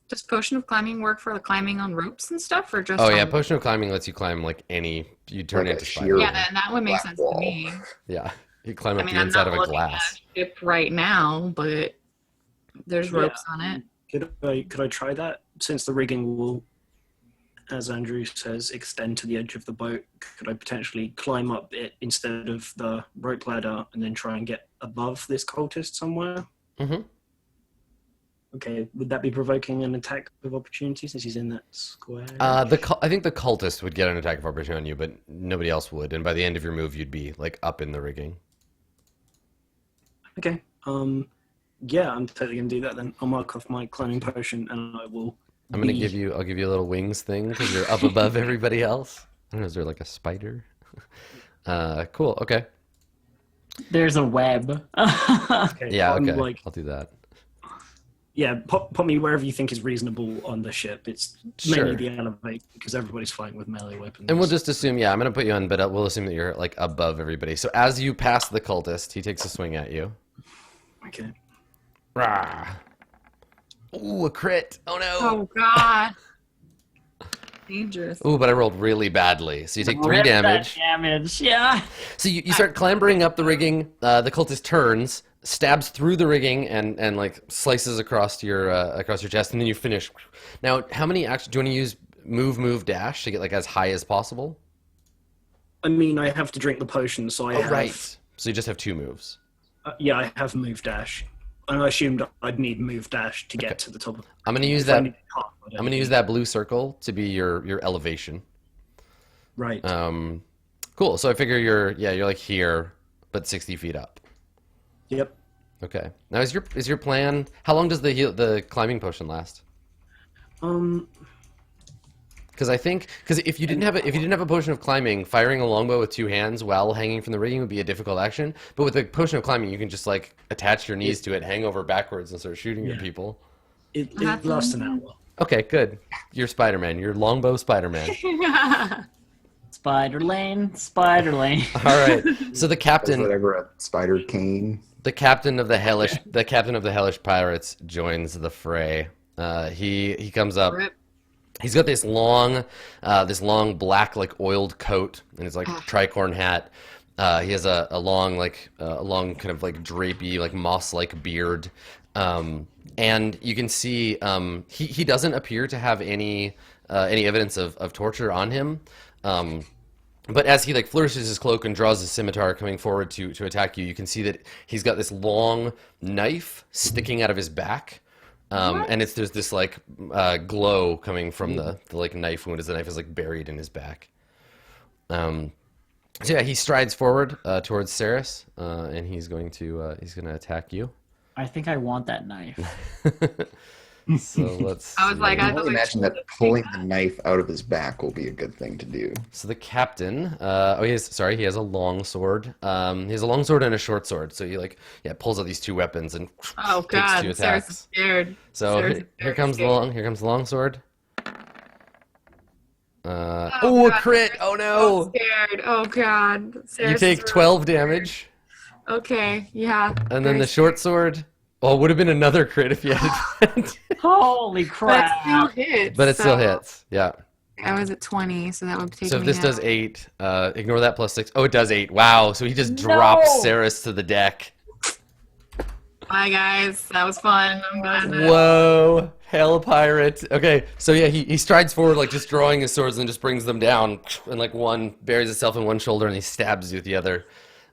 Does potion of climbing work for the climbing on ropes and stuff, or just? Oh yeah, on... potion of climbing lets you climb like any. You turn Like a into sheer- Spider. Yeah, that would make black sense wall. to me. Yeah, you climb I up mean, the I'm inside not of a looking glass. at a ship right now, but there's Yeah. ropes on it. Could I try that? Since the rigging will, as Andrew says, extend to the edge of the boat, could I potentially climb up it instead of the rope ladder and then try and get above this cultist somewhere? Mm-hmm. Okay, would that be provoking an attack of opportunity since he's in that square? I think the cultist would get an attack of opportunity on you, but nobody else would. And by the end of your move, you'd be like up in the rigging. Okay. Yeah, I'm totally gonna do that then. I'll mark off my climbing potion and I will. I'm gonna be- give you. I'll give you a little wings thing because you're up above everybody else. I don't know. Is there like a spider? Cool. Okay. There's a web. Okay, Yeah. I'm Okay. like, I'll do that. yeah, pop me wherever you think is reasonable on the ship. It's Sure. mainly the elevate because everybody's fighting with melee weapons. And we'll just assume. Yeah, I'm gonna put you on, but we'll assume that you're like above everybody. So as you pass the cultist, he takes a swing at you. Okay. Rah. Ooh, a crit. Oh no. Oh God. Dangerous. Ooh, but I rolled really badly. So you take 3 Rip that damage. damage. Yeah. So you start clambering up the rigging. The cultist turns, stabs through the rigging, and like slices across your chest, and then you finish. Now, how many actions do you want to use? Move, dash to get like as high as possible. I mean, I have to drink the potion, so I have. Right. So you just have 2 moves. Yeah, I have move dash, and I assumed I'd need move dash to get to the top of. I'm gonna use If I that. need to cut, I don't I'm gonna use that blue circle to be your elevation. Right. Cool. So I figure you're like here, but 60 feet up. Yep. Okay. Now is your plan? How long does the climbing potion last? Because if you didn't have a potion of climbing, firing a longbow with 2 hands while hanging from the rigging would be a difficult action. But with a potion of climbing, you can just like attach your knees to it, hang over backwards, and start shooting at people. It lasts an hour. Okay, good. You're Spider-Man. You're longbow Spider-Man. Spider Lane, Spider Lane. All right. So the Is captain, whatever a spider cane. the captain of the hellish pirates joins the fray. He comes up. Rip. He's got this long black like oiled coat and his like tricorn hat. He has a long kind of like drapey like moss-like beard, and you can see he doesn't appear to have any evidence of torture on him. But as he like flourishes his cloak and draws his scimitar coming forward to attack you, you can see that he's got this long knife sticking out of his back. And there's this like glow coming from the like knife wound as the knife is like buried in his back. So yeah, he strides forward towards Ceres, and he's gonna attack you. I think I want that knife. So let's. I was like, I I can thought only we imagine that pulling the knife out of his back will be a good thing to do. So the captain, he has a long sword. He has a long sword and a short sword. So he pulls out these 2 weapons and Oh takes 2 God, attacks. Sarah's scared. So Sarah's here very comes scared. the long sword. Oh, a God, crit! Sarah's Oh so no! scared. Oh God. You Sarah's take really 12 scared. damage, Okay, yeah. and then very the short sword. Well, it would have been another crit if you had. Holy But it crap! still hits. But it still so- hits. Yeah. I was at 20, so that would take So if me this does out. 8, ignore that plus 6. Oh, it does 8. Wow. So he just drops No! Ceres to the deck. Bye guys, that was fun. I'm glad that Whoa, hell pirate. Okay, so yeah, he strides forward, like just drawing his swords and just brings them down, and like one buries itself in one shoulder and he stabs you with the other.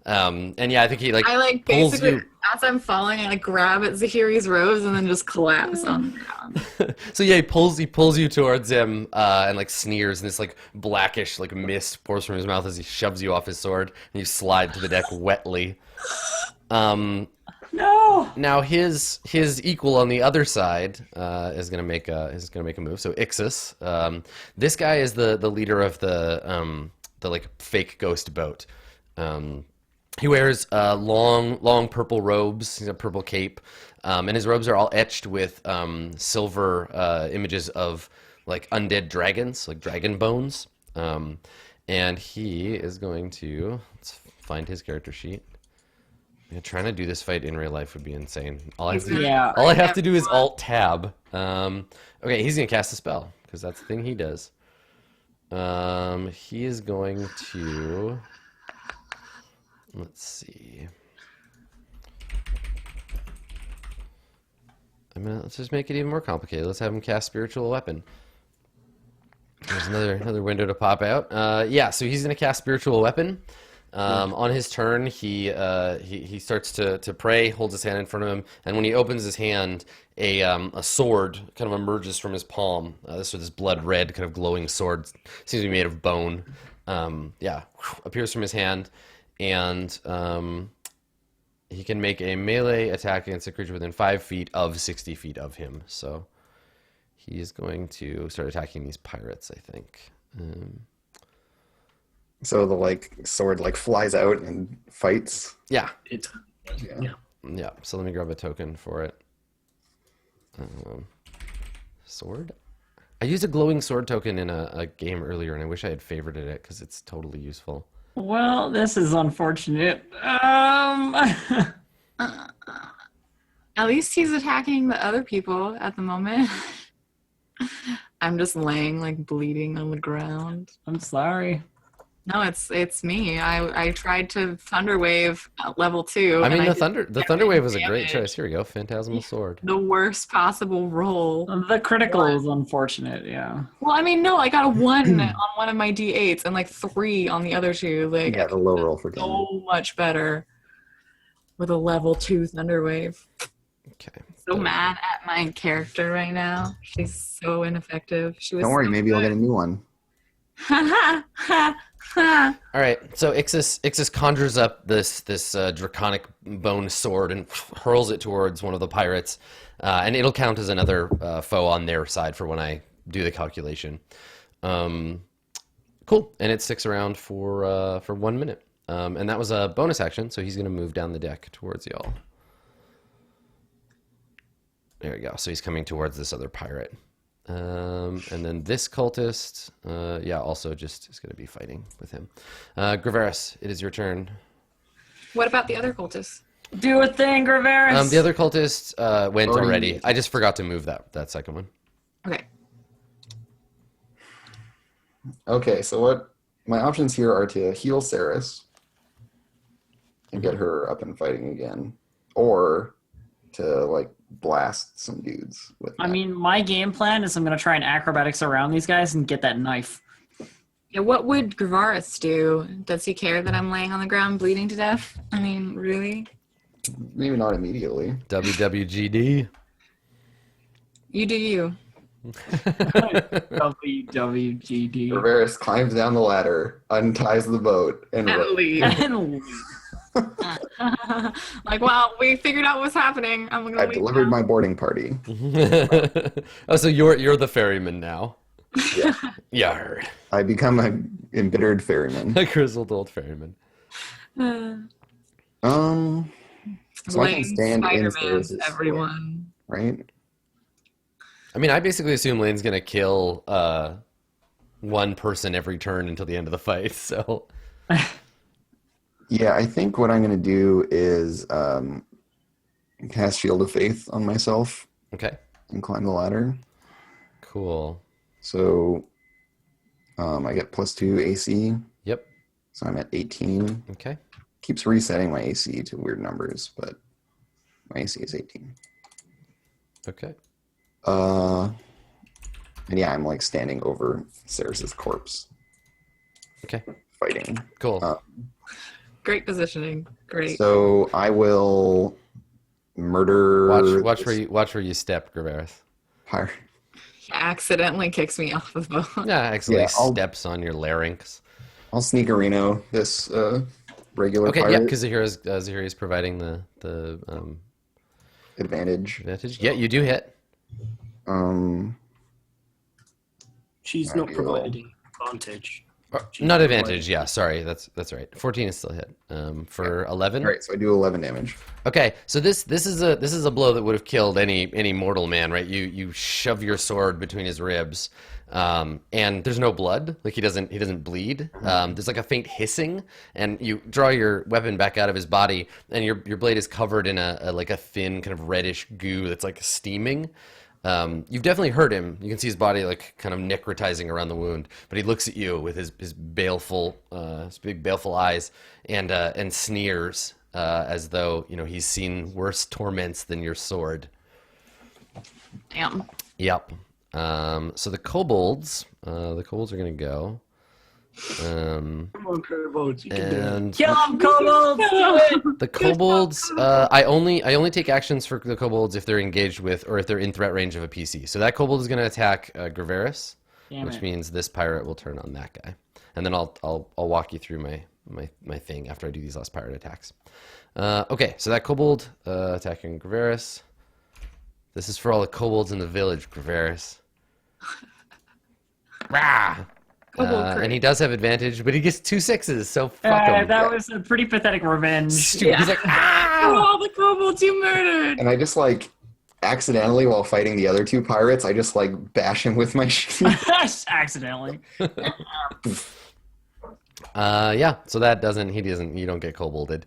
And yeah, I think he I like pulls basically you. as I'm falling, I like grab at Zahiri's robes and then just collapse on the ground. So yeah, he pulls you towards him, and like sneers, and this like blackish like mist pours from his mouth as he shoves you off his sword, and you slide to the deck wetly. No! Now his equal on the other side is gonna make a move. So Ixis, this guy is the leader of the like fake ghost boat. He wears long purple robes. He's a purple cape, and his robes are all etched with silver images of like undead dragons, like dragon bones. And he is going to let's find his character sheet. Yeah, trying to do this fight in real life would be insane. All I have to do is Alt Tab. Okay, he's gonna cast a spell because that's the thing he does. He is going to. Let's see. Let's just make it even more complicated. Let's have him cast Spiritual Weapon. There's another window to pop out. Yeah, so he's gonna cast Spiritual Weapon. On his turn, he starts to pray, holds his hand in front of him, and when he opens his hand, a sword kind of emerges from his palm. This blood red, kind of glowing sword, seems to be made of bone. Appears from his hand, and he can make a melee attack against a creature within 5 feet of 60 feet of him. So he is going to start attacking these pirates, I think. So the sword flies out and fights. Yeah. Yeah. So let me grab a token for it. Sword? I used a glowing sword token in a game earlier, and I wish I had favorited it because it's totally useful. Well, this is unfortunate. At least he's attacking the other people at the moment. I'm just laying bleeding on the ground. I'm sorry. No, it's me. I tried to Thunder Wave at level 2. I mean, and the Thunder Wave was a great damage. choice. Here we go, Phantasmal Sword. The worst possible roll. The critical is unfortunate, yeah. Well, I mean, no, I got a 1 on one of my D8s and 3 on the other 2. You got a low roll for damage. So much better with a level 2 Thunder Wave. Okay. So mad at my character right now. She's so ineffective. She was Don't worry, so maybe you'll get a new one. All right, so Ixis conjures up this draconic bone sword and hurls it towards one of the pirates, and it'll count as another foe on their side for when I do the calculation. Cool. And it sticks around for 1 minute. And that was a bonus action, so he's going to move down the deck towards y'all. There we go. So he's coming towards this other pirate. And then this cultist, also just is going to be fighting with him. Graveris, it is your turn. What about the other cultists? Do a thing, Graveris. The other cultist went already. Already. I just forgot to move that second one. Okay. Okay, so what my options here are to heal Saris and get her up and fighting again, or to like blast some dudes with I that. mean, my game plan is I'm going to try and acrobatics around these guys and get that knife. Yeah, what would Gravaris do? Does he care that I'm laying on the ground bleeding to death? I mean, really? Maybe not immediately. WWGD. You do you. WWGD. Rivera's climbs down the ladder, unties the boat, and And leave. And Like, well, we figured out what's happening. I'm gonna I've leave delivered now. my boarding party. Oh, so you're the ferryman now. Yeah. Yeah, I heard. I become an embittered ferryman. A grizzled old ferryman. So I can Lane stand in Spider-Man Saris's everyone. right? I mean, I basically assume Lane's gonna kill one person every turn until the end of the fight. So Yeah, I think what I'm going to do is cast Shield of Faith on myself okay, and climb the ladder. cool. So I get +2 AC, Yep. so I'm at 18. Okay. Keeps resetting my AC to weird numbers, but my AC is 18. Okay. And yeah, I'm like standing over Saris's corpse, Okay. fighting. Cool. Great positioning. Great. So I will murder. Watch where you step, Graveris. Pirate. He accidentally kicks me off the boat. Yeah, actually Yeah, I'll- steps on your larynx. I'll sneakerino this regular Okay, pirate yeah, because Zahira's providing the advantage. advantage. Yeah, you do hit. She's not providing advantage. She's Not providing- advantage, yeah, sorry, that's right. 14 is still hit. For 11. All right, so I do 11 damage. Okay, so this is a blow that would have killed any mortal man, right? You shove your sword between his ribs, and there's no blood. Like he doesn't bleed. There's like a faint hissing, and you draw your weapon back out of his body, and your blade is covered in a like a thin kind of reddish goo that's like steaming. You've definitely hurt him. You can see his body like kind of necrotizing around the wound, but he looks at you with his baleful, his big baleful eyes, and sneers as though he's seen worse torments than your sword. Damn. Yep. So the kobolds are gonna go. Come on, kobolds, you can do it. And kill him, kobolds! Do it! the kobolds, I only take actions for the kobolds if they're engaged with or if they're in threat range of a PC. So that kobold is going to attack Graveris, Damn which it. means this pirate will turn on that guy, and then I'll walk you through my thing after I do these last pirate attacks. Okay, so that kobold attacking Graveris. This is for all the kobolds in the village, Graveris. Rah! Kobold And he does have advantage, but he gets 2 6s, so fuck him. That was a pretty pathetic revenge. Stupid. He's like, ah! Oh, all the kobolds you murdered. And I just like accidentally, while fighting the other two pirates, I just like bash him with my shield. Accidentally. Yeah, so that you don't get kobolded.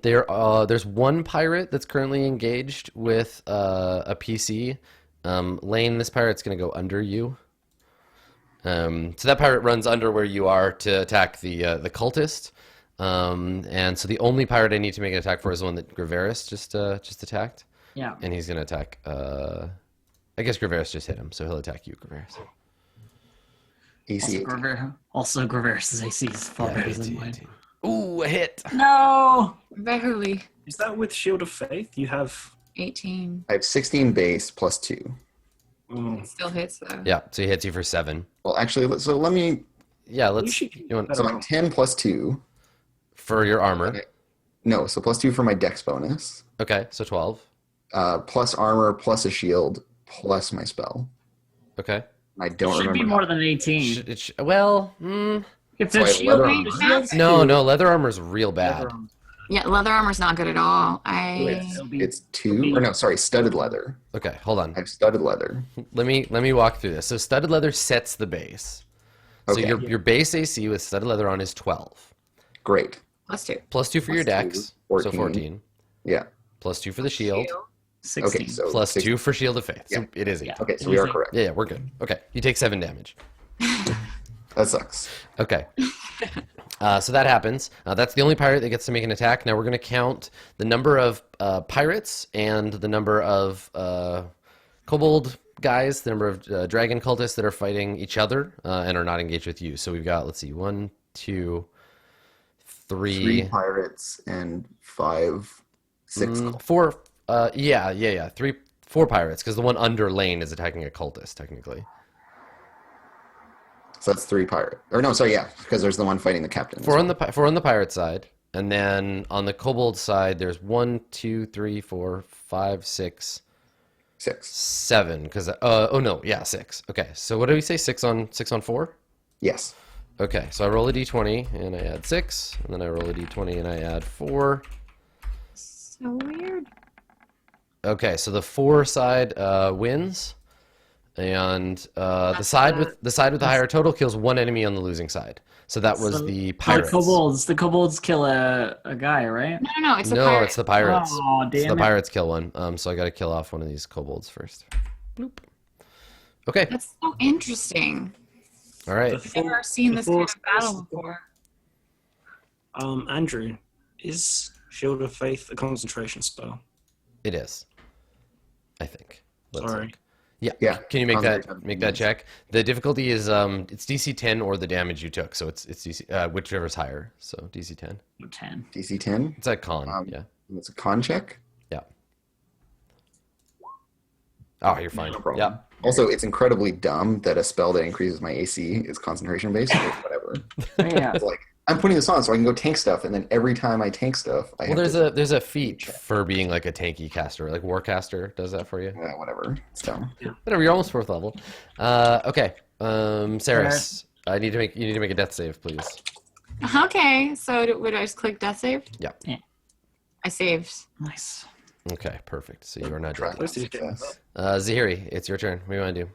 There's one pirate that's currently engaged with a PC. Lane, this pirate's gonna go under you. So that pirate runs under where you are to attack the cultist. And so the only pirate I need to make an attack for is the one that Graveris just attacked. Yeah. And he's gonna attack. I guess Graveris just hit him, so he'll attack you, Graveris. AC 18. Also, Graveris' AC is far better than mine. Ooh, a hit. No! Barely. Is that with Shield of Faith? You have. 18. I have 16 base plus 2. It still hits though. Yeah, so he hits you for 7. Well, actually, so let me. Yeah, You let's. should You want get So better I'm 10 plus 2. for your armor? Okay. No, so plus 2 for my dex bonus. Okay, so 12. Plus armor, plus a shield, plus my spell. Okay. I don't Should remember. be more than 18. It's a Wait, shield. leather armor. no, leather armor's real bad. Yeah, leather armor's not good at all. It's 2, or no, sorry, studded leather. Okay, hold on. I have studded leather. Let me walk through this. So studded leather sets the base. So Okay. your base AC with studded leather on is 12. Great. +2. +2 for your Plus two, dex, 14. so 14. Yeah. +2 for the shield. 16. Okay, so +2 for shield of faith. So Yeah. it is 8. Yeah. Okay, so we are correct. Yeah, we're good. Okay, you take 7 damage. That sucks. Okay. So that happens. That's the only pirate that gets to make an attack. Now we're going to count the number of pirates and the number of kobold guys, the number of dragon cultists that are fighting each other and are not engaged with you. So we've got, let's see, 1, 2, 3, 3 pirates and 5, 6. 4. Yeah. 4 pirates, because the one under Lane is attacking a cultist, technically. So that's 3 pirate. Or no, sorry, yeah, because there's the one fighting the captain. 4 on the pirate side, and then on the kobold side, there's 1, 2, 3, 4, 5, 6, 6. 7. Because 6. Okay, so what did we say? 6 on 4. Yes. Okay, so I roll a d20 and I add 6, and then I roll a d20 and I add 4. So weird. Okay, so the 4 side wins, and the side with the higher total kills 1 enemy on the losing side. So that was the pirates. The kobolds kill a guy, right? No, it's the No, pirate. it's the pirates. Oh, damn It's the it. pirates kill one. So I got to kill off one of these kobolds first. Bloop. Okay. That's so interesting. All right. I've never seen this kind of battle before. Andrew, is Shield of Faith a concentration spell? It is. I think. Let's Sorry. look. Yeah. Yeah. Can you make Concentration. that check? The difficulty is it's DC 10 or the damage you took. So it's DC whichever's higher. So DC 10. 10. DC 10. It's a con. Yeah. It's a con check. Yeah. Oh, you're fine. No problem. Yeah. Also, it's incredibly dumb that a spell that increases my AC is concentration based or whatever. Yeah. It's like, I'm putting this on so I can go tank stuff, and then every time I tank stuff, I Well, have there's a feat for being like a tanky caster, like Warcaster does that for you. whatever. It's dumb. Whatever, you're almost 4th level. Okay, Saris, you need to make a death save, please. Okay, so would I just click death save? Yeah. I saved. Nice. Okay, perfect. So you are not Try dead. Let's do it. success. Zahiri, it's your turn. What do you want to do?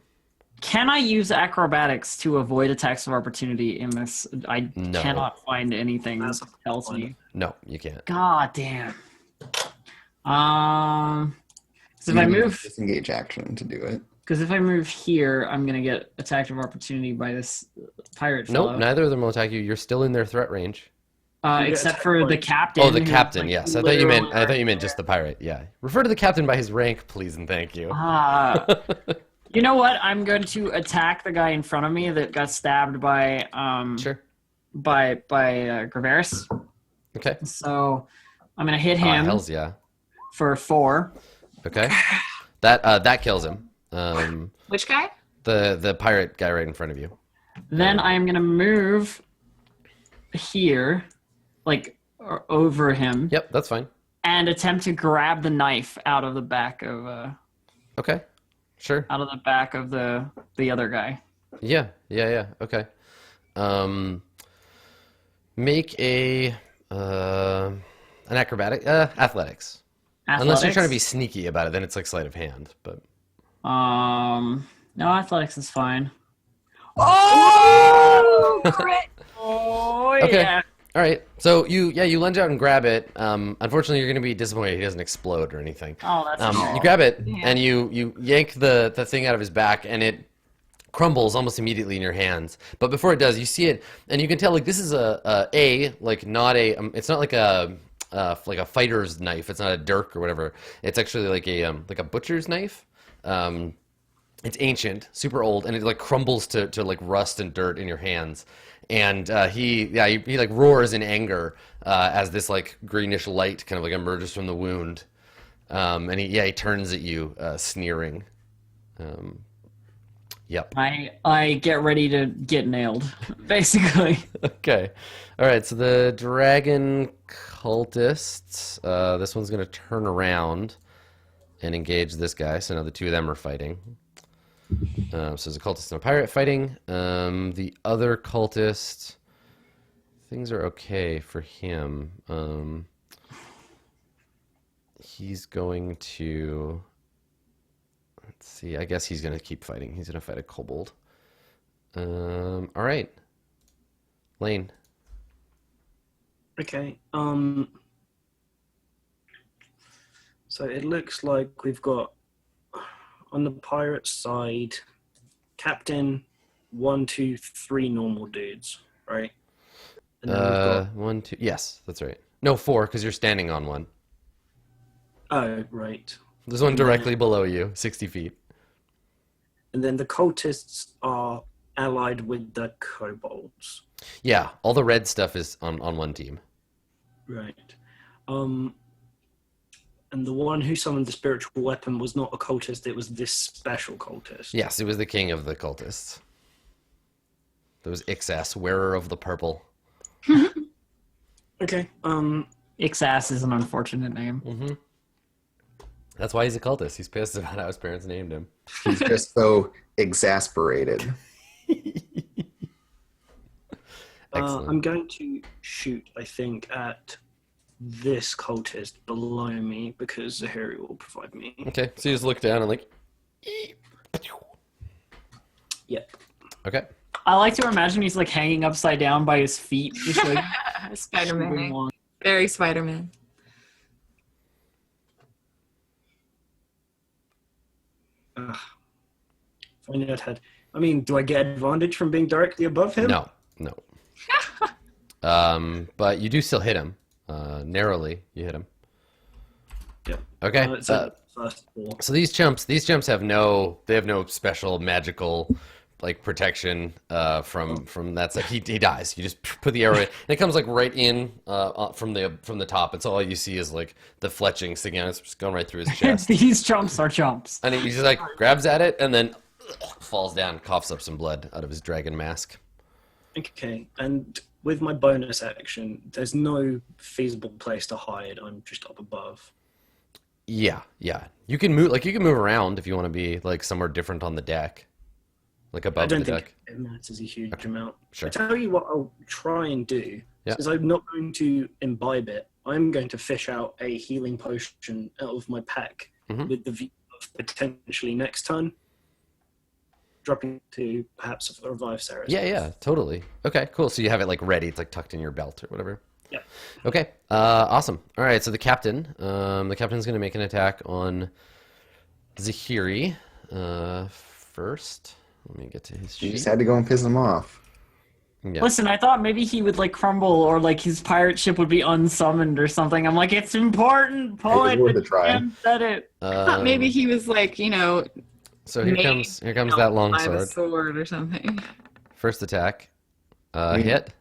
Can I use acrobatics to avoid attacks of opportunity in this? I No. cannot find anything that That's a tells fun. me. No, you can't. God damn. So if You I need a move, disengage action to do it. because if I move here, I'm gonna get attacked of opportunity by this pirate fellow. Nope, neither of them will attack you. You're still in their threat range. You get Except attacked for by- the captain. Oh, the who's, captain. like, Yes, I thought you meant literally just the pirate. Yeah. Refer to the captain by his rank, please, and thank you. You know what? I'm going to attack the guy in front of me that got stabbed by Sure. by Graveris. Okay. So I'm gonna hit Oh, him hells yeah. for 4. Okay. That kills him. Which guy? The pirate guy right in front of you. Then I am gonna move here, like over him, Yep, that's fine. and attempt to grab the knife out of the back of Okay. Sure. the other guy. Yeah. Okay. Make an acrobatic athletics. Unless you're trying to be sneaky about it, then it's like sleight of hand. But No, athletics is fine. Oh, crit! Oh Okay. yeah. all right. So you lunge out and grab it. Unfortunately, you're going to be disappointed he doesn't explode or anything. Oh, that's You grab it Yeah. and you yank the thing out of his back, and it crumbles almost immediately in your hands. But before it does, you see it, and you can tell like this is like not a it's not like a fighter's knife. It's not a dirk or whatever. It's actually like a butcher's knife. It's ancient, super old, and it like crumbles to like rust and dirt in your hands. And he like roars in anger as this like greenish light kind of like emerges from the wound. And he turns at you, sneering. Yep. I get ready to get nailed, basically. Okay. All right. So the dragon cultists. This one's gonna turn around and engage this guy. So now the two of them are fighting. So there's a cultist and a pirate fighting. The other cultist, things are okay for him. He's going to, let's see, I guess he's going to keep fighting. He's going to fight a kobold. All right. Lane. Okay. So it looks like we've got on the pirate side, Captain, 1, 2, 3 normal dudes, right? And then we've got 1, 2, yes, that's right. No, 4, because you're standing on one. oh right, There's one directly below you, 60 feet. and then the cultists are allied with the kobolds, Yeah, all the red stuff is on one team. right? And the one who summoned the spiritual weapon was not a cultist; it was this special cultist. Yes, it was the king of the cultists. There was Ixas, wearer of the purple. Okay. Ixass is an unfortunate name. Mm-hmm. That's why he's a cultist. He's pissed about how his parents named him. He's just so exasperated. Excellent. I'm going to shoot, I think, at this cultist below me because Zahiri will provide me. Okay, so you just look down and like... Yep. Okay. I like to imagine he's like hanging upside down by his feet, just like Spider-Man. moving along. Very Spider-Man. Find out had. I mean, do I get advantage from being directly above him? No. But you do still hit him. Narrowly, you hit him. Yep. Okay. It's a first 4. So these jumps have no special magical like protection from that stuff. He dies. You just put the arrow in, and it comes like right in from the top. It's all you see is like the fletching sticking out. It's just going right through his chest. These jumps are jumps. And he just like grabs at it and then falls down, coughs up some blood out of his dragon mask. Okay, and with my bonus action, there's no feasible place to hide. I'm just up above. Yeah. You can move around if you want to be like somewhere different on the deck. Like I above the don't think deck. it matters a huge amount. Sure. I tell you what I'll try and do, Yeah. because I'm not going to imbibe it. I'm going to fish out a healing potion out of my pack Mhm. with the view of potentially next turn dropping to perhaps revive Sarah. Yeah, totally. Okay, cool. So you have it like ready. It's like tucked in your belt or whatever. Yeah. Okay. Awesome. All right. So the captain's going to make an attack on Zahiri first. Let me get to his You sheet. just had to go and piss him off. Yeah. Listen, I thought maybe he would like crumble or like his pirate ship would be unsummoned or something. I'm like, it's important. Pull It it. was worth a try. And said it. I thought maybe he was like, So here made, comes that long by the sword. sword or something. First attack. Hit.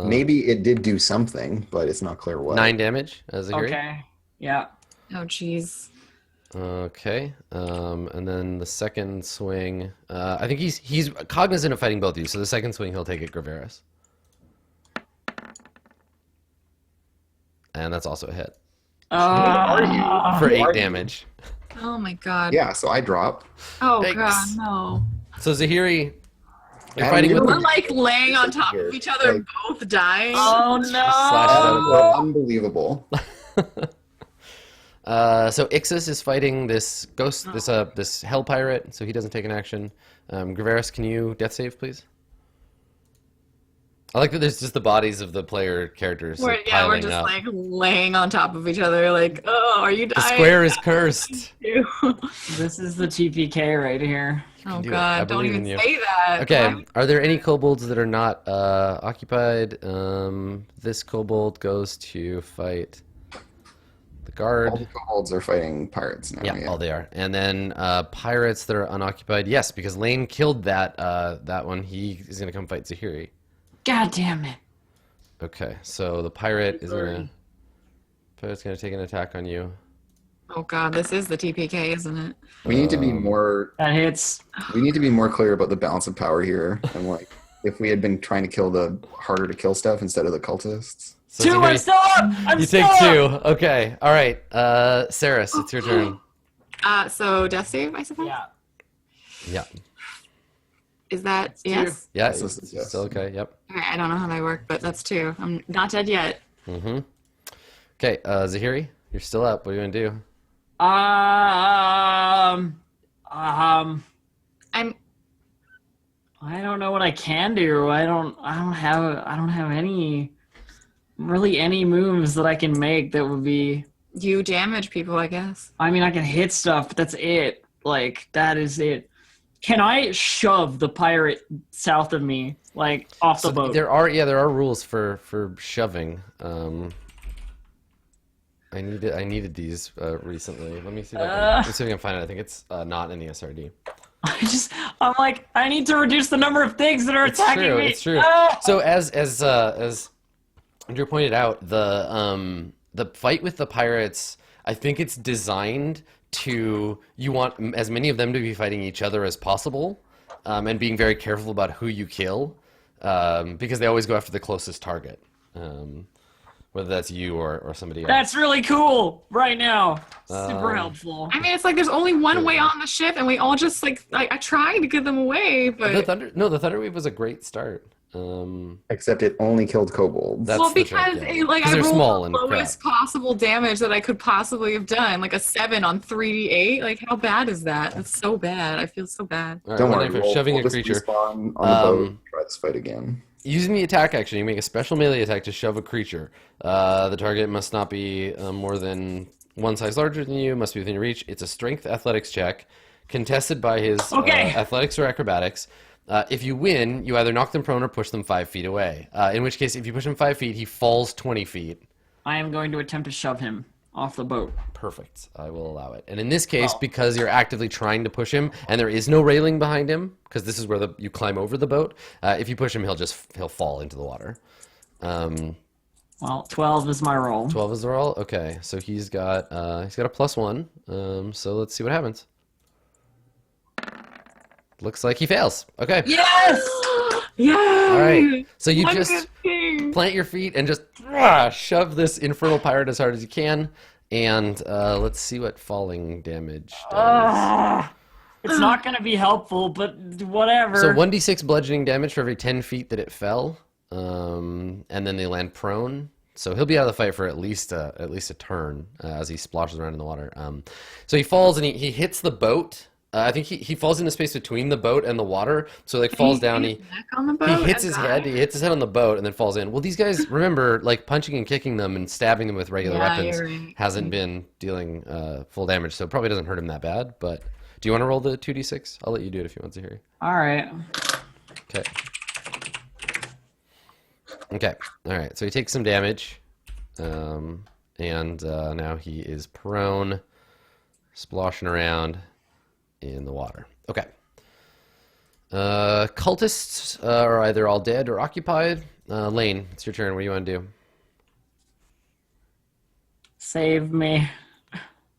Maybe it did do something, but it's not clear what. 9 damage as Zahiri. Okay. Yeah. Oh, jeez. Okay, and then the second swing, I think he's cognizant of fighting both of you, so the second swing he'll take at Graveris. And that's also a hit. For 8 damage. Oh my god. Yeah, so I drop. Oh Thanks. god, no. So Zahiri, you're Adam, fighting you with We're don't- like laying on top of each other, Like- both dying. Oh Adam, no! you're unbelievable. So Ixis is fighting this ghost, this hell pirate, so he doesn't take an action. Graveris, can you death save, please? I like that there's just the bodies of the player characters We're piling just up. like laying on top of each other, like, oh, are you The dying? square is cursed. This is the TPK right here. Oh do it. I god, don't believe even in you. say that. Okay, are there any kobolds that are not occupied? This kobold goes to fight the guard. All the kobolds are fighting pirates now. Yeah, all they are. And then pirates that are unoccupied. Yes, because Lane killed that one. He is going to come fight Zahiri. God damn it! Okay, so the pirate's going to take an attack on you. Oh god, this is the TPK, isn't it? We need to be more. That hits. We need to be more clear about the balance of power here, and like if we had been trying to kill the harder to kill stuff instead of the cultists. So 2. Zahiri, I'm still up. I'm you still take up! 2. Okay, all right. Saris, it's your turn. So death save, I suppose? Yeah. Yeah. Is that yes? Yeah, Yes, it's yes. still okay. Yep. Okay, I don't know how they work, but that's 2. I'm not dead yet. Mm-hmm. Okay, Zahiri, you're still up. What are you gonna do? I'm. I'm I don't know what I can do. I don't have any moves that I can make that would be. you damage people, I guess. I mean, I can hit stuff, but that's it. Like, that is it. Can I shove the pirate south of me, like, off the boat? There are rules for shoving. I needed these recently. Let me see if I can find it. I think it's not in the SRD. I'm like, I need to reduce the number of things that are attacking me. It's true. So as Andrew pointed out, the fight with the pirates, I think it's designed to, you want as many of them to be fighting each other as possible, and being very careful about who you kill, because they always go after the closest target, whether that's you or somebody else. That's really cool right now. Super helpful. I mean, it's like there's only one way on the ship, and we all just like I tried to get them away, but The Thunderwave was a great start. Except it only killed kobolds. That's well, the trick, because yeah. like 'Cause I they're rolled small the and lowest possible damage that I could possibly have done, like a 7 on 3d8. Like, how bad is that? That's so bad. I feel so bad. All right, Don't one worry, for we'll shoving a just creature. respawn on the boat. Try this fight again. Using the attack action, you make a special melee attack to shove a creature. The target must not be more than one size larger than you, must be within your reach. It's a strength athletics check, contested by his athletics or acrobatics. If you win, you either knock them prone or push them 5 feet away. In which case, if you push him 5 feet, he falls 20 feet. I am going to attempt to shove him off the boat. Perfect. I will allow it. And in this case, because you're actively trying to push him, and there is no railing behind him, because this is where you climb over the boat, if you push him, he'll fall into the water. Well, 12 is my roll. 12 is the roll? Okay, so he's got a +1. So let's see what happens. Looks like he fails. Okay. Yes! Yay! All right. So you One just good thing. plant your feet and just shove this infernal pirate as hard as you can. And let's see what falling damage does. It's not going to be helpful, but whatever. So 1d6 bludgeoning damage for every 10 feet that it fell. And then they land prone. So he'll be out of the fight for at least a turn as he splashes around in the water. So he falls and he hits the boat. I think he falls into space between the boat and the water, so like falls down. He hits his head. He hits his head on the boat and then falls in. Well, these guys, remember, like punching and kicking them and stabbing them with regular weapons hasn't been dealing full damage, so it probably doesn't hurt him that bad. But do you want to roll the 2d6? I'll let you do it if you want to, Harry. All right. Okay. Okay. All right. So he takes some damage, and now he is prone, splashing around in the water. Okay. Cultists are either all dead or occupied. Lane, it's your turn. What do you want to do? Save me.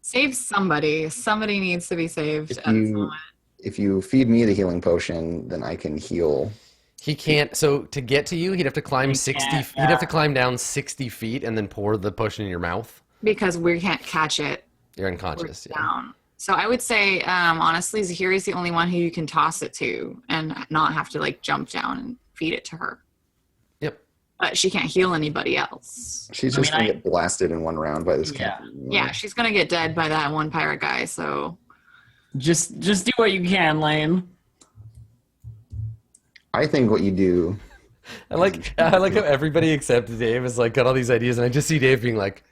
Save somebody. Somebody needs to be saved If at this you, moment. if you feed me the healing potion, then I can heal. He can't. So to get to you, he'd have to climb 60. can't, He'd have to climb down 60 feet and then pour the potion in your mouth. Because we can't catch it. You're unconscious. Yeah. Down. So I would say, honestly, Zahiri's the only one who you can toss it to and not have to like jump down and feed it to her. Yep. But she can't heal anybody else. She's just going to get blasted in one round by this Yeah. captain. Yeah, she's gonna get dead by that one pirate guy. So Just do what you can, Lane. I think what you do... I like how everybody except Dave has like got all these ideas, and I just see Dave being like,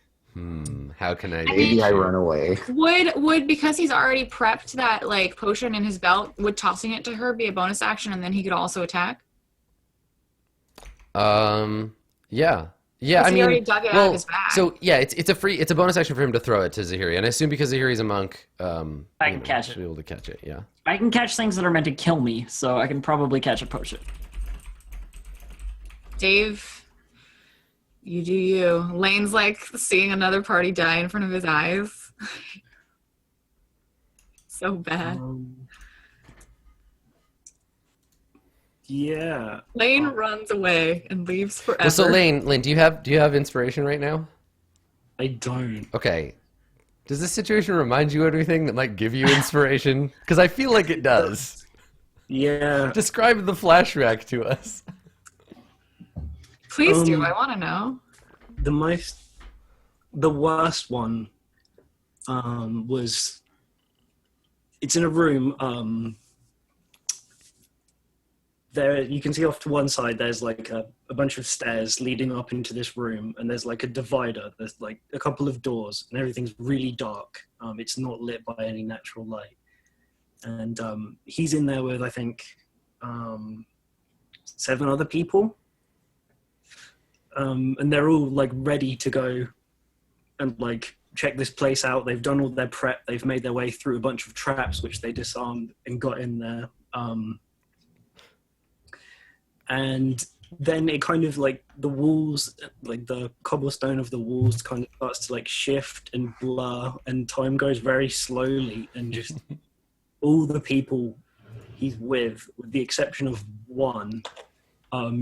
how can I do Maybe this? I run away. would because he's already prepped that like potion in his belt, would tossing it to her be a bonus action and then he could also attack? Yeah. Yeah, I he mean, already dug it out of his bag. So yeah, it's a bonus action for him to throw it to Zahiri, and I assume because Zahiri's a monk, I can catch should it. be able to catch it. Yeah. I can catch things that are meant to kill me, so I can probably catch a potion. Dave, you do you. Lane's like seeing another party die in front of his eyes. So bad. Yeah. Lane runs away and leaves forever. Well, so Lane, do you have inspiration right now? I don't. Okay. Does this situation remind you of anything that might give you inspiration? Because I feel like it does. Yeah. Describe the flashback to us. Please do. I want to know. The worst one was, it's in a room. There, you can see off to one side, there's like a bunch of stairs leading up into this room, and there's like a divider. There's like a couple of doors, and everything's really dark. It's not lit by any natural light. And he's in there with, I think, 7 other people. And they're all like ready to go and like check this place out. They've done all their prep. They've made their way through a bunch of traps, which they disarmed and got in there. And then it kind of like the walls, like the cobblestone of the walls kind of starts to like shift and blur, and time goes very slowly, and just all the people he's with the exception of one,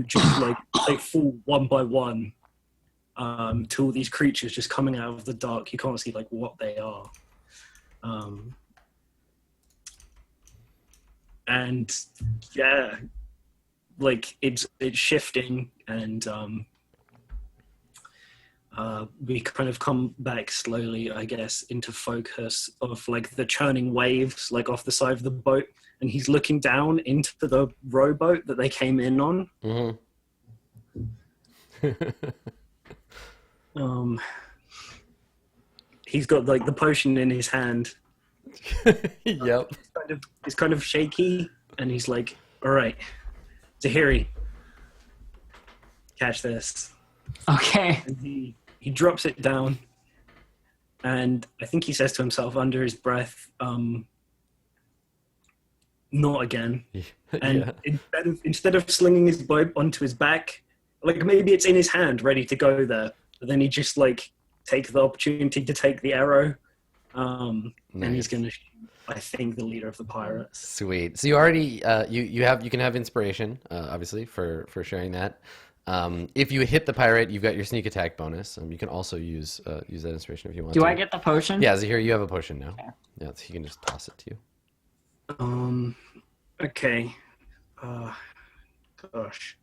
just like they fall one by one to all these creatures just coming out of the dark. You can't see like what they are. And yeah, like it's shifting, and we kind of come back slowly, I guess, into focus of like the churning waves like off the side of the boat, and he's looking down into the rowboat that they came in on. He's got like the potion in his hand. Yep. It's kind of shaky, and he's like, all right, Tahiri, catch this. Okay. And he drops it down, and I think he says to himself under his breath, not again. And instead of slinging his bow onto his back, like maybe it's in his hand ready to go there, but then he just like takes the opportunity to take the arrow, and he's gonna shoot, I think, the leader of the pirates. Sweet. So you already you can have inspiration, obviously, for sharing that. If you hit the pirate, you've got your sneak attack bonus. You can also use that inspiration if you want. Do I get the potion? Yeah, so here you have a potion now. Okay. Yeah, so he can just toss it to you. Okay. Gosh,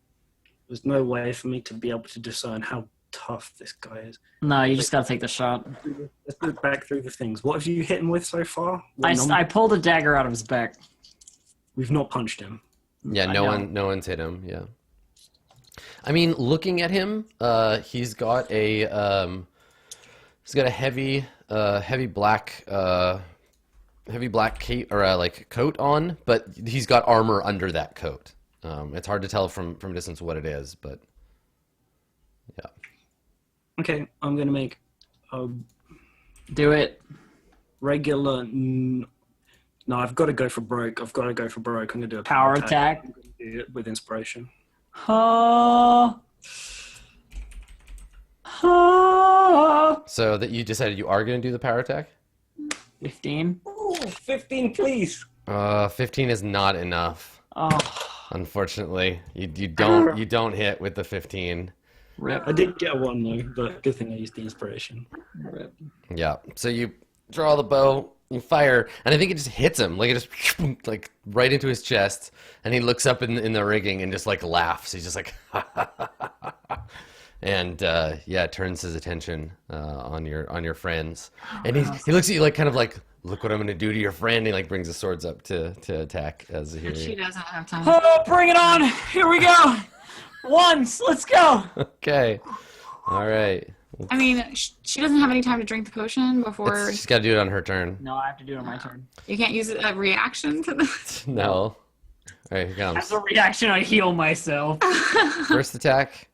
there's no way for me to be able to discern how tough this guy is. No, you just gotta take the shot. Let's look back through the things. What have you hit him with so far? I pulled a dagger out of his back. We've not punched him. Yeah, no one's hit him. Yeah. I mean, looking at him, he's got a heavy black cape or like coat on, but he's got armor under that coat. It's hard to tell from a distance what it is, but yeah. Okay, I'm gonna make a Do it. regular. No, I've got to go for broke. I'm gonna do a Power attack. I'm gonna do it with inspiration. Oh. Oh. So that you decided you are going to do the power attack? 15. Ooh, 15, please. 15 is not enough. Oh. Unfortunately, you don't hit with the 15. Rip. I did get one though, but good thing I used the inspiration. Rip. Yeah. So you draw the bow, you fire, and I think it just hits him, like it just like right into his chest, and he looks up in the rigging and just like laughs. He's just like, and yeah, turns his attention on your friends, and he looks at you like kind of like, look what I'm gonna do to your friend. And he like brings his swords up to attack as But she he. doesn't have time. Oh, bring it on! Here we go. Once, let's go. Okay. All right. I mean, she doesn't have any time to drink the potion before. She's got to do it on her turn. No, I have to do it on my turn. You can't use a reaction to this. No. All right, here comes. As a reaction, I heal myself. First attack.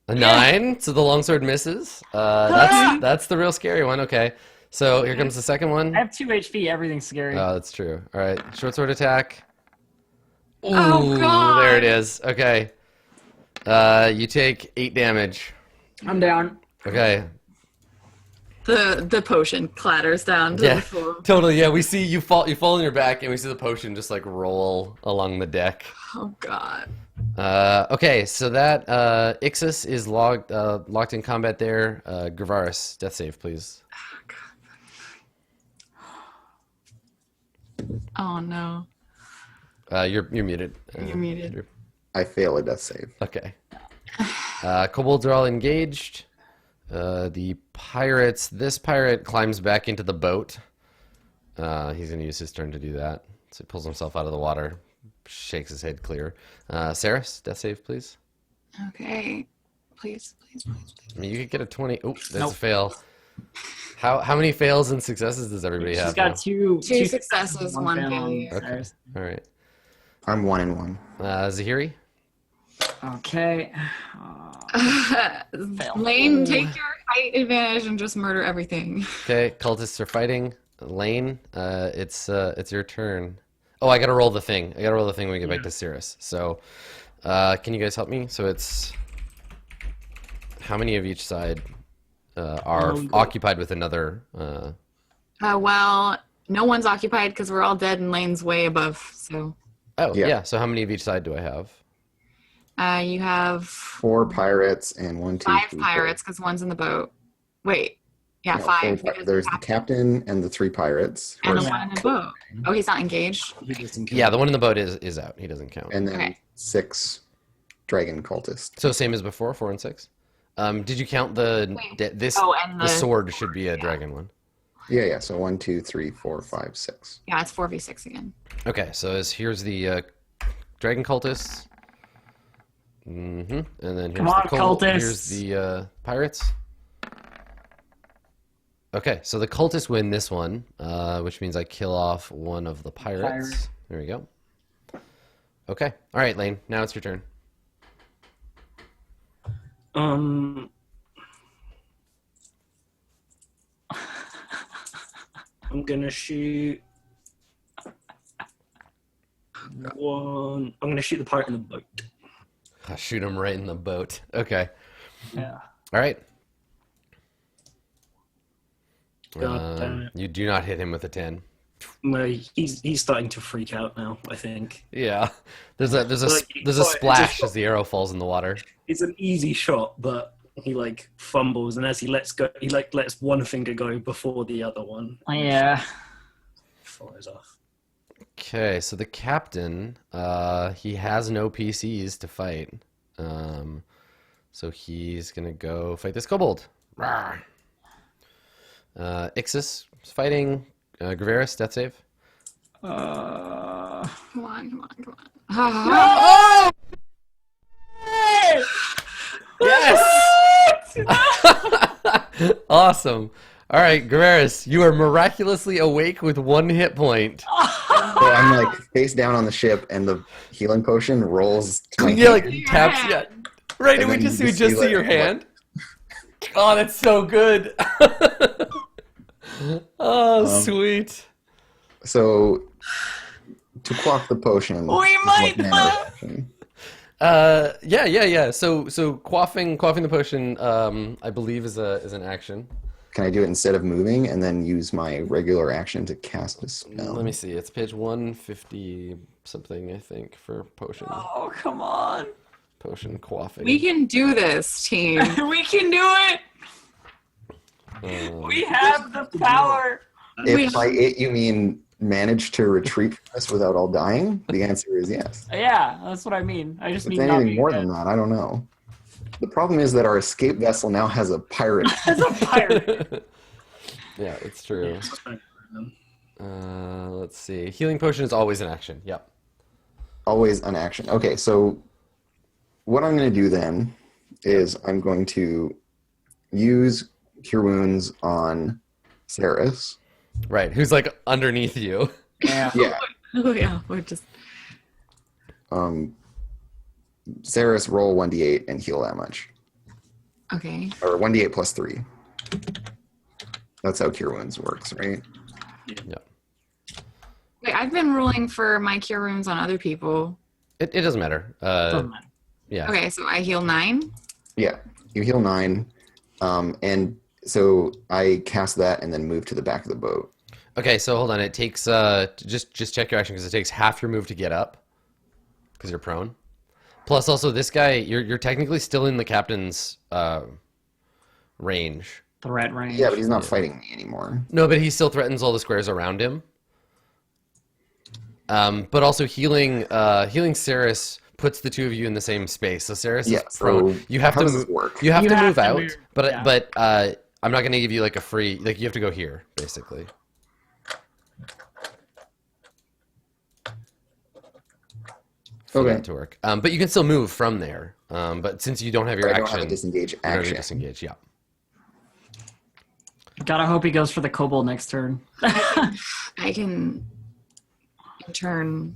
A 9, so the longsword misses. That's the real scary one. Okay, so here comes the second one. I have 2 HP. Everything's scary. Oh, that's true. All right, short sword attack. Ooh, Oh, God. there it is. Okay, you take 8 damage. I'm down. Okay. The potion clatters down to the floor. Totally. Yeah, we see you fall on your back, and we see the potion just like roll along the deck. Oh God. Okay, so that Ixis is locked in combat there. Gravaris, death save, please. Oh, God. Oh no. You're muted. You're muted. Andrew. I fail a death save. Okay. Kobolds are all engaged. The pirates. This pirate climbs back into the boat. He's going to use his turn to do that. So he pulls himself out of the water, shakes his head clear. Saris, death save, please. Okay. Please. I mean, you could get a 20. Oh, that's Nope. a fail. How many fails and successes does everybody She's have? got now? two successes, one failure. Okay. All right. I'm 1 and 1. Zahiri? Okay. Lane, take your height advantage and just murder everything. Okay, cultists are fighting. Lane, it's your turn. Oh, I gotta roll the thing. When we get back to Cirrus. So, can you guys help me? So it's how many of each side are occupied with another? Well, no one's occupied because we're all dead and Lane's way above. So Oh, Yeah. yeah. So how many of each side do I have? you have 4 pirates and 1, 2, 5 3, pirates because one's in the boat. Wait. Yeah, No, 5. 4 because There's the captain captain and the 3 pirates. and the Yeah. one in the boat. Oh, he's not engaged. Yeah, the one in the boat is out. He doesn't count. And then Okay. 6 dragon cultists. So same as before, 4 and 6. Did you count the Wait. this? Oh, and The the sword should be a dragon one. Yeah. So 1, 2, 3, 4, 5, 6. Yeah, it's 4v6 again. Okay, so here's the dragon cultists. And then here's Come on, cultists. Here's the pirates. Okay, so the cultists win this one, which means I kill off one of the pirates. Pirate. There we go. Okay, all right, Lane. Now it's your turn. I'm gonna shoot one. I'm gonna shoot the pirate in the boat. I'll shoot him right in the boat. Okay, Yeah. all right. God damn it. You do not hit him with a 10. No, he's starting to freak out now. I think Yeah, there's a Like, there's a it's splash just- as the arrow falls in the water. it's an easy shot, but he like fumbles, and as he lets go, he like lets one finger go before the other one. Yeah. Fires off. Okay, so the captain, he has no PCs to fight. So he's gonna go fight this kobold. Rawr. Ixis is fighting Graveris, death save. Come on. Ah, Yes! Awesome. All right, Graveris, you are miraculously awake with 1 hit point. So I'm like face down on the ship, and the healing potion rolls to my Yeah, hand. like taps. Yeah, right. And And we then just you see like, your what- hand. Oh, that's so good. Oh, sweet. So to quaff the potion. We is might what manner of laugh. action? Yeah. So quaffing the potion, I believe is an action. Can I do it instead of moving and then use my regular action to cast a spell? Let me see. It's page 150 something, I think, for potion. Oh, come on. Potion quaffing. we can do this, team. We can do it. We have the power. If by it you mean manage to retreat from this without all dying, the answer is yes. Yeah, that's what I mean. I just If mean it's not anything being more dead. than that, I don't know. The problem is that our escape vessel now has a pirate. As a pirate. Yeah, it's true. Yeah. Let's see. Healing potion is always an action. Yep. Always an action. Okay, so what I'm going to do then is I'm going to use Cure Wounds on Saris. Right. Who's like underneath you? Yeah. Yeah. Oh yeah, we're just Saris, roll 1d8 and heal that much. okay. Or 1d8 plus 3. That's how Cure Wounds works, right? Yeah. Wait, I've been rolling for my cure rooms on other people. It doesn't matter. Doesn't matter. Yeah. Okay, so I heal 9. Yeah. You heal 9. And so I cast that and then move to the back of the boat. Okay, so hold on. It takes just check your action because it takes half your move to get up because you're prone. Plus, also this guy, you're technically still in the captain's range. Threat range. Yeah, but he's not fighting me anymore. No, but he still threatens all the squares around him. But also healing Saris puts the two of you in the same space. So Saris Yeah. is prone. So You have how to does move. this work? You have You to have move to out. move, But yeah. but I'm not gonna give you like a free. Like you have to go here basically. For Okay. that to work. But you can still move from there. But since you don't have your I don't action, have a disengage you don't have your action. disengage. Yeah. Gotta hope he goes for the kobold next turn. I can turn.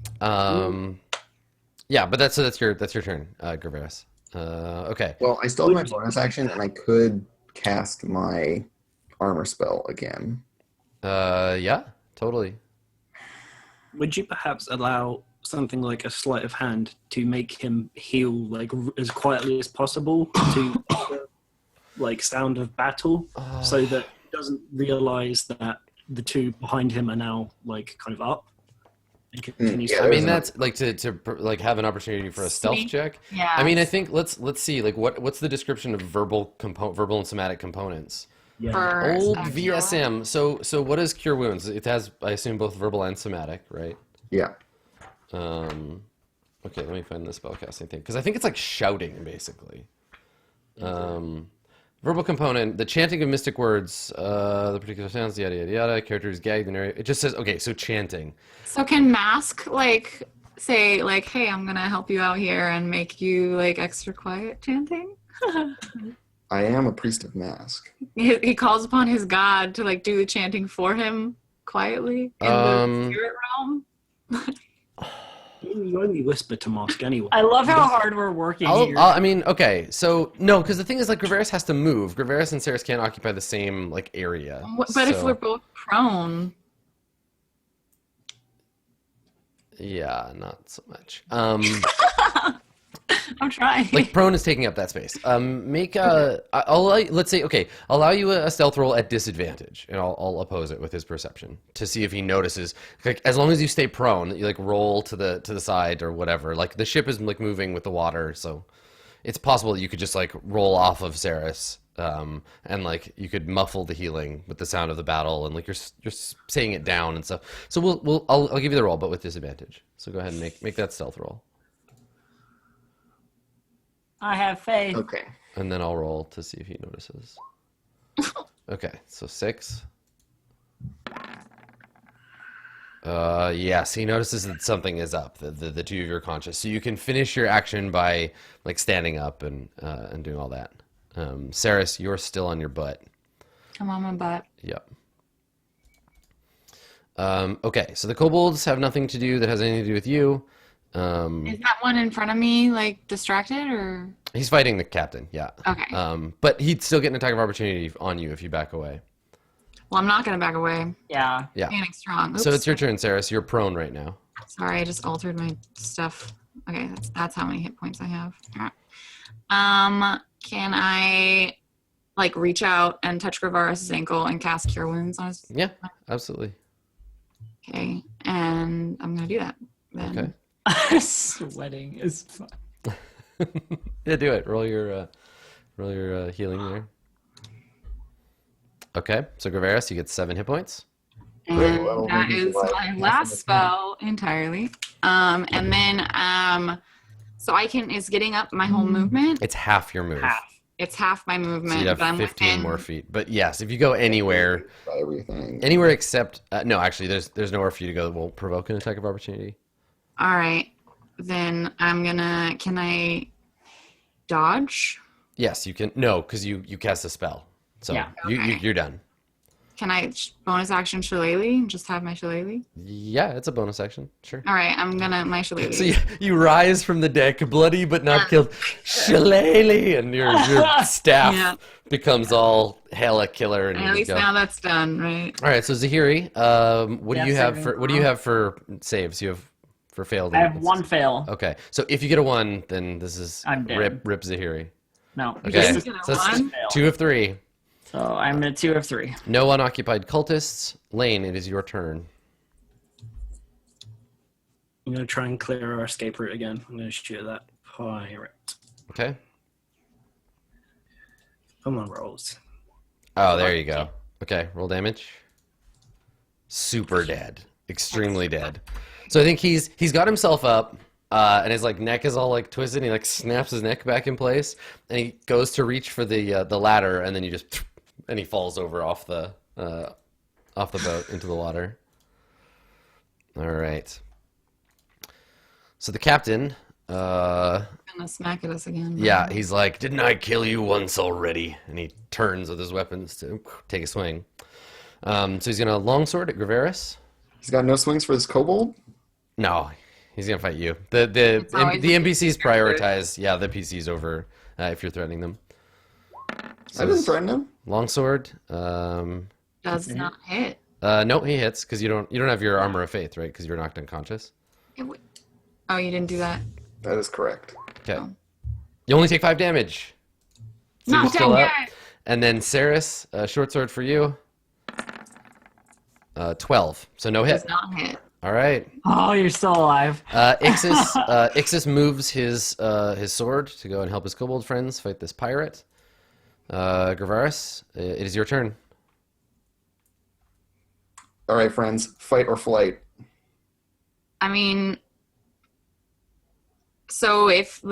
Yeah, but that's your turn, Graveris. Okay. Well, I still have my bonus action, and I could cast my armor spell again. Yeah, totally. Would you perhaps allow something like a sleight of hand to make him heal like as quietly as possible to the, like sound of battle, so that he doesn't realize that the two behind him are now like kind of up? Can you yeah, I mean, there's that's like to like have an opportunity for a stealth Sneak. check. Yeah. I mean, I think let's see like what's the description of verbal and somatic components. Yeah. For Old a cure VSM. So what is cure wounds? It has, I assume, both verbal and somatic, right? Yeah. Okay, let me find the spellcasting thing because I think it's like shouting basically. Verbal component, the chanting of mystic words, the particular sounds, yada yada yada. Characters gagged in area. It just says okay. So chanting. So can Mask like say like, "Hey, I'm gonna help you out here and make you like extra quiet chanting"? I am a priest of mask. He calls upon his god to like do the chanting for him quietly in the spirit realm. You only whisper to Mosk anyway. I love how hard we're working here. I mean, okay, so no, because the thing is, like, Graveris has to move. Graveris and Saris can't occupy the same like area. But if so- we're both prone, yeah, not so much. I'm trying. Like prone is taking up that space. Make a. Let's say okay. I'll allow you a stealth roll at disadvantage, and I'll oppose it with his perception to see if he notices. Like as long as you stay prone, you like roll to the side or whatever. Like the ship is like moving with the water, so it's possible that you could just like roll off of Saris, and like you could muffle the healing with the sound of the battle, and like you're saying it down and stuff. So I'll give you the roll, but with disadvantage. So go ahead and make that stealth roll. I have faith. Okay. And then I'll roll to see if he notices. Okay, so 6. Yes, he notices that something is up. The two of you are conscious, so you can finish your action by like standing up and doing all that. Saris, you're still on your butt. I'm on my butt. Yep. Okay, so the kobolds have nothing to do that has anything to do with you. Is that one in front of me like distracted or? He's fighting the captain, yeah. Okay. But he'd still get an attack of opportunity on you if you back away. Well, I'm not gonna back away. Yeah. Yeah. Standing strong. Oops. So it's your turn, Saris. You're prone right now. Sorry, I just altered my stuff. Okay, that's how many hit points I have. All right. Can I like reach out and touch Gravaris' ankle and cast Cure Wounds on his? Yeah, absolutely. Okay, and I'm gonna do that. Then. Okay. Sweating is fun. Yeah, do it. Roll your healing there. Okay, so Gravaris, you get 7 hit points. And Well, that maybe is what- my last spell entirely. And then so I can is getting up my whole movement. It's half your move. It's half my movement. So you'd have but I'm 15 within- more feet. But yes, if you go anywhere Everything. except no, actually, there's nowhere for you to go that won't provoke an attack of opportunity. All right, then I'm gonna. Can I dodge? Yes, you can. No, because you cast a spell. So Yeah. Okay. you're done. Can I bonus action shillelagh? Just have my shillelagh. Yeah, it's a bonus action. Sure. All right, I'm gonna my shillelagh. So you rise from the deck, bloody but not killed, shillelagh, and your staff Yeah. becomes all hella killer. And At you least go. now that's done, right? All right, so Zahiri, what do Yeah, you have saving for what do you have for saves? You have for failed. I have it's- one fail. Okay, so if you get a 1, then this is I'm dead. rip Zahiri. No. Okay, just Get a so that's 1? 2 of 3. So I'm at 2 of 3. No unoccupied cultists. Lane, it is your turn. I'm going to try and clear our escape route again. I'm going to shoot that pirate. Okay. Come on, rolls. Oh, there you go. Okay, roll damage. Super dead. Extremely dead. So I think he's got himself up, and his like neck is all like twisted. And he like snaps his neck back in place, and he goes to reach for the ladder, and then you just and he falls over off the boat into the water. All right. So the captain, Gonna smack at us again. yeah, he's like, "Didn't I kill you once already?" And he turns with his weapons to take a swing. So he's gonna longsword at Graveris. He's got no swings for this kobold? No, he's gonna fight you. The always NPCs the prioritize, yeah, the PCs over if you're threatening them. I didn't threaten him. Longsword. Does not hit. No, he hits because you don't have your armor of faith, right? Because you're knocked unconscious. Oh, you didn't do that. That is correct. Okay. Oh. You only take 5 damage. So Not you're still dead up. yet. And then Saris, short sword for you. 12. So no hit. Does not hit. All right. Oh, you're still alive. Ixis moves his sword to go and help his kobold friends fight this pirate. Gravaris, it is your turn. All right, friends, fight or flight. I mean, so if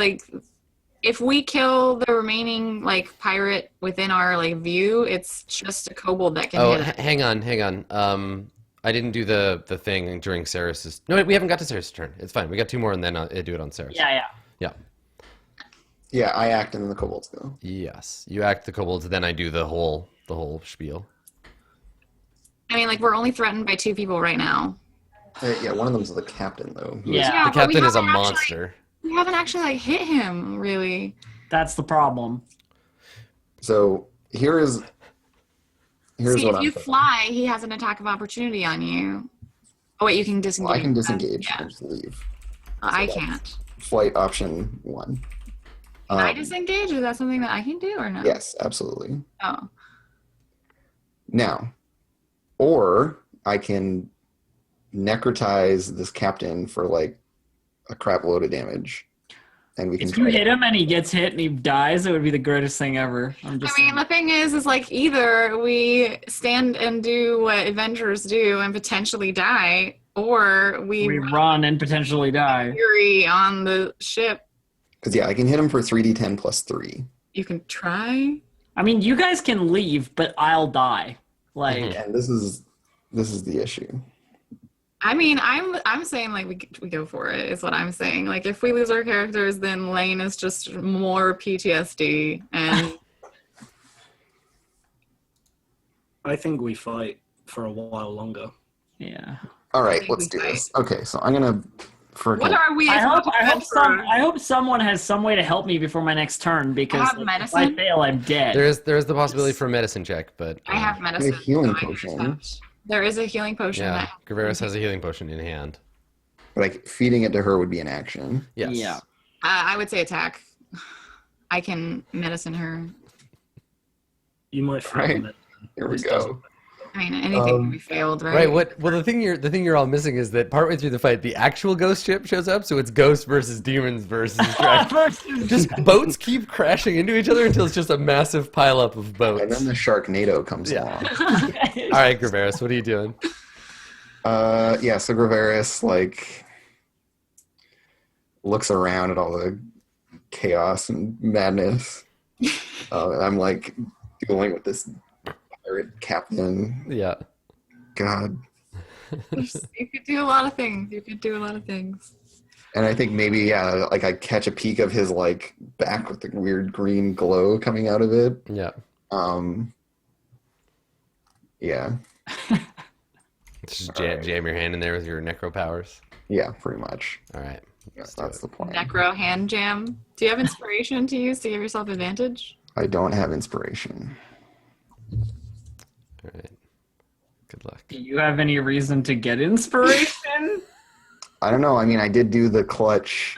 we kill the remaining like pirate within our like view, it's just a kobold that can hit it. Hang on. I didn't do the thing during Saris's. No, we haven't got to Saris's turn. It's fine. We got 2 more, and then I do it on Saris. Yeah. Yeah. Yeah, I act and then the kobolds go. Yes. You act the kobolds, then I do the whole spiel. I mean, like we're only threatened by 2 people right now. Yeah, one of them's the captain, though. Yeah. The but we captain is a haven't actually- monster. We haven't actually like hit him really. That's the problem. So here's See, what if I'm you thinking. fly, he has an attack of opportunity on you. Oh wait, you can disengage. Well, I can disengage Yeah. and just leave. I that's- can't. Flight option 1. Can I disengage? Is that something that I can do or no? Yes, absolutely. Oh. Now, or I can necrotize this captain for like a crap load of damage, and we can. If you hit him and he gets hit and he dies, it would be the greatest thing ever. I'm I just mean, the thing is like either we stand and do what adventurers do and potentially die, or we run and potentially die. fury on the ship. Because yeah, I can hit him for 3d10 plus 3. You can try. I mean, you guys can leave, but I'll die. Like, And this is the issue. I mean, I'm saying like we go for it. Is what I'm saying. Like if we lose our characters, then Lane is just more PTSD, and I think we fight for a while longer. yeah. All right, think let's we do this. Okay, so I'm gonna what are we? as much adventurers? I hope someone has some way to help me before my next turn because have like, if medicine? I fail, I'm dead. There's the possibility for a medicine check, but I have medicine. healing so I can potion. just have- There is a healing potion. yeah, that- Graveris has a healing potion in hand. like feeding it to her would be an action. Yes. Yeah. I would say attack. I can medicine her. You might fail Right. it. Here we This go. doesn't- I mean, anything can be failed, right? Right. Well, the thing you're all missing is that partway through the fight, the actual ghost ship shows up. So it's ghosts versus demons versus dragons. Just boats keep crashing into each other until it's just a massive pileup of And boats. then the Sharknado comes Yeah. along. All right, Graveris, what are you doing? Yeah, so Graveris like looks around at all the chaos and madness. I'm like dealing with this pirate captain. Yeah. God. You could do a lot of things. You could do a lot of things. And I think maybe, yeah, like I catch a peek of his like back with the weird green glow coming out of it. Yeah. Yeah. Just jam your hand in there with your necro powers. Yeah, pretty much. All right. Yeah, Let's do that's it. the plan. Necro hand jam. Do you have inspiration to use to give yourself advantage? I don't have inspiration. All right. Good luck. Do you have any reason to get inspiration? I don't know. I mean, I did do the clutch.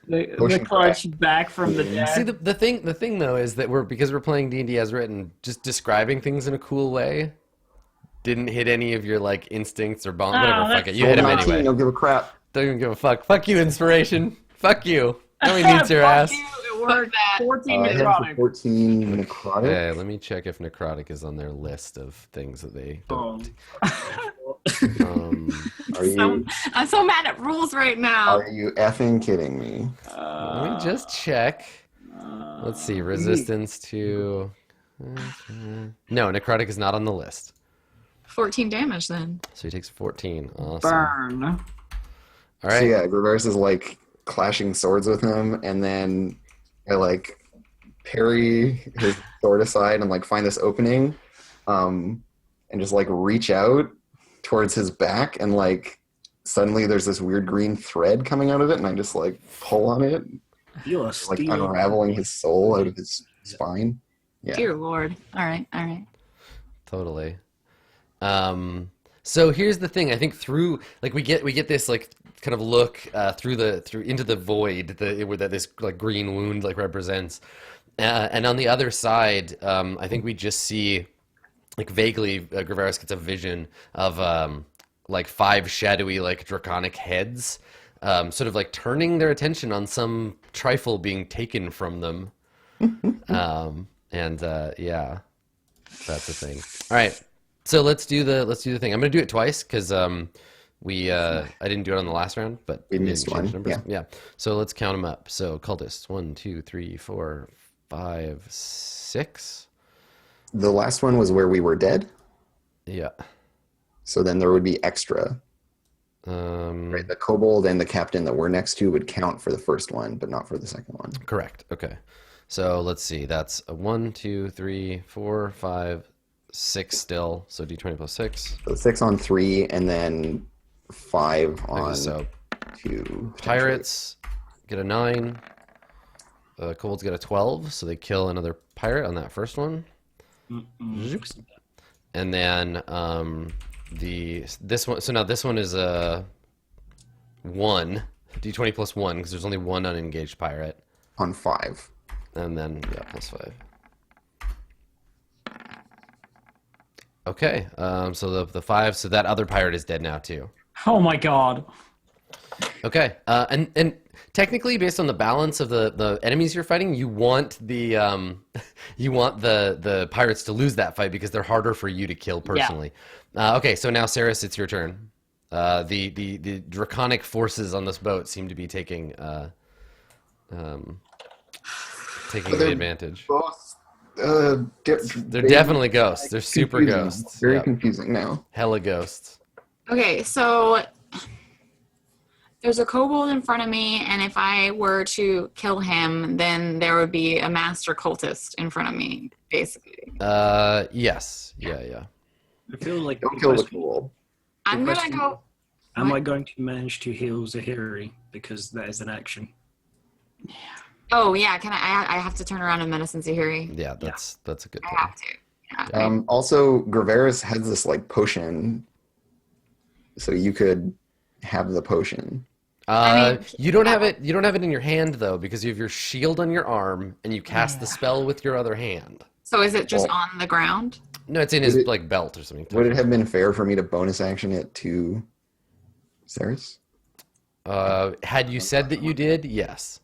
the Ocean clutch back from the dead. See, the thing though is that because we're playing D&D as written, just describing things in a cool way didn't hit any of your like instincts or bond. Whatever, fuck it. You hit him 19, anyway. Don't give a crap. Don't even give a fuck. Fuck you, inspiration. Fuck you. Nobody needs your Fuck ass. you, it worked. 14 I hit for necrotic. 14 necrotic. Okay, let me check if necrotic is on their list of things that they don't. Oh. All I'm so mad at rules right now. Are you effing kidding me? Let me just check. Let's see. Resistance to... No, necrotic is not on the list. 14 damage then. So he takes 14. Awesome. Burn. All So right. yeah, Graveris is like clashing swords with him, and then I like parry his sword aside and like find this opening, and just like reach out towards his back, and like suddenly there's this weird green thread coming out of it, and I just like pull on it, You are like stealing. unraveling his soul out of his spine. Yeah. Dear Lord. All right. Totally. So here's the thing. I think through like we get this like kind of look through into the void where that this like green wound like represents, and on the other side, I think we just see like vaguely Graveris gets a vision of like 5 shadowy like draconic heads, sort of like turning their attention on some trifle being taken from them. Yeah, that's the thing. All right, so let's do the thing. I'm gonna do it twice because I didn't do it on the last round, but We didn't missed change one, numbers. yeah. So let's count them up. So cultists 1, 2, 3, 4, 5, 6. The last one was where we were dead, Yeah. so then there would be extra. Right, the kobold and the captain that we're next to would count for the first one, but not for the second one. Correct. Okay. So let's see. That's a 1, 2, 3, 4, 5, 6 still. So d20 plus 6. So 6 on 3, and then 5 on Okay, so 2. pirates get a 9. Kobolds get a 12, so they kill another pirate on that first one. And then this one. So now this one is a 1 d20 plus 1 because there's only one unengaged pirate, On 5. and then yeah plus 5. Okay. So the 5. So that other pirate is dead now too. Oh my god. Okay, and technically, based on the balance of the enemies you're fighting, you want the the pirates to lose that fight because they're harder for you to kill personally. Okay, so now Saris, it's your turn. The draconic forces on this boat seem to be taking the advantage. Both. They're definitely ghosts. They're super confusing. ghosts. Very Yep. confusing now. Hella ghosts. Okay, so there's a kobold in front of me, and if I were to kill him, then there would be a master cultist in front of me, basically. Yes. Yeah. I feel like Don't kill the kobold. I'm gonna question- go. Am I going to manage to heal Zahiri? Because that is an action. Oh yeah, can I have to turn around and medicine Zahiri. Yeah, that's a good I thing. have to. Yeah. Also, Graveris has this like potion, so you could have the potion. I mean, You don't have it. You don't have it in your hand though, because you have your shield on your arm, and you cast the spell with your other hand. So is it just Well- on the ground? No, it's in his Would it- like belt or something. Would it have been fair for me to bonus action it to Saris? Had you said that you did, yes.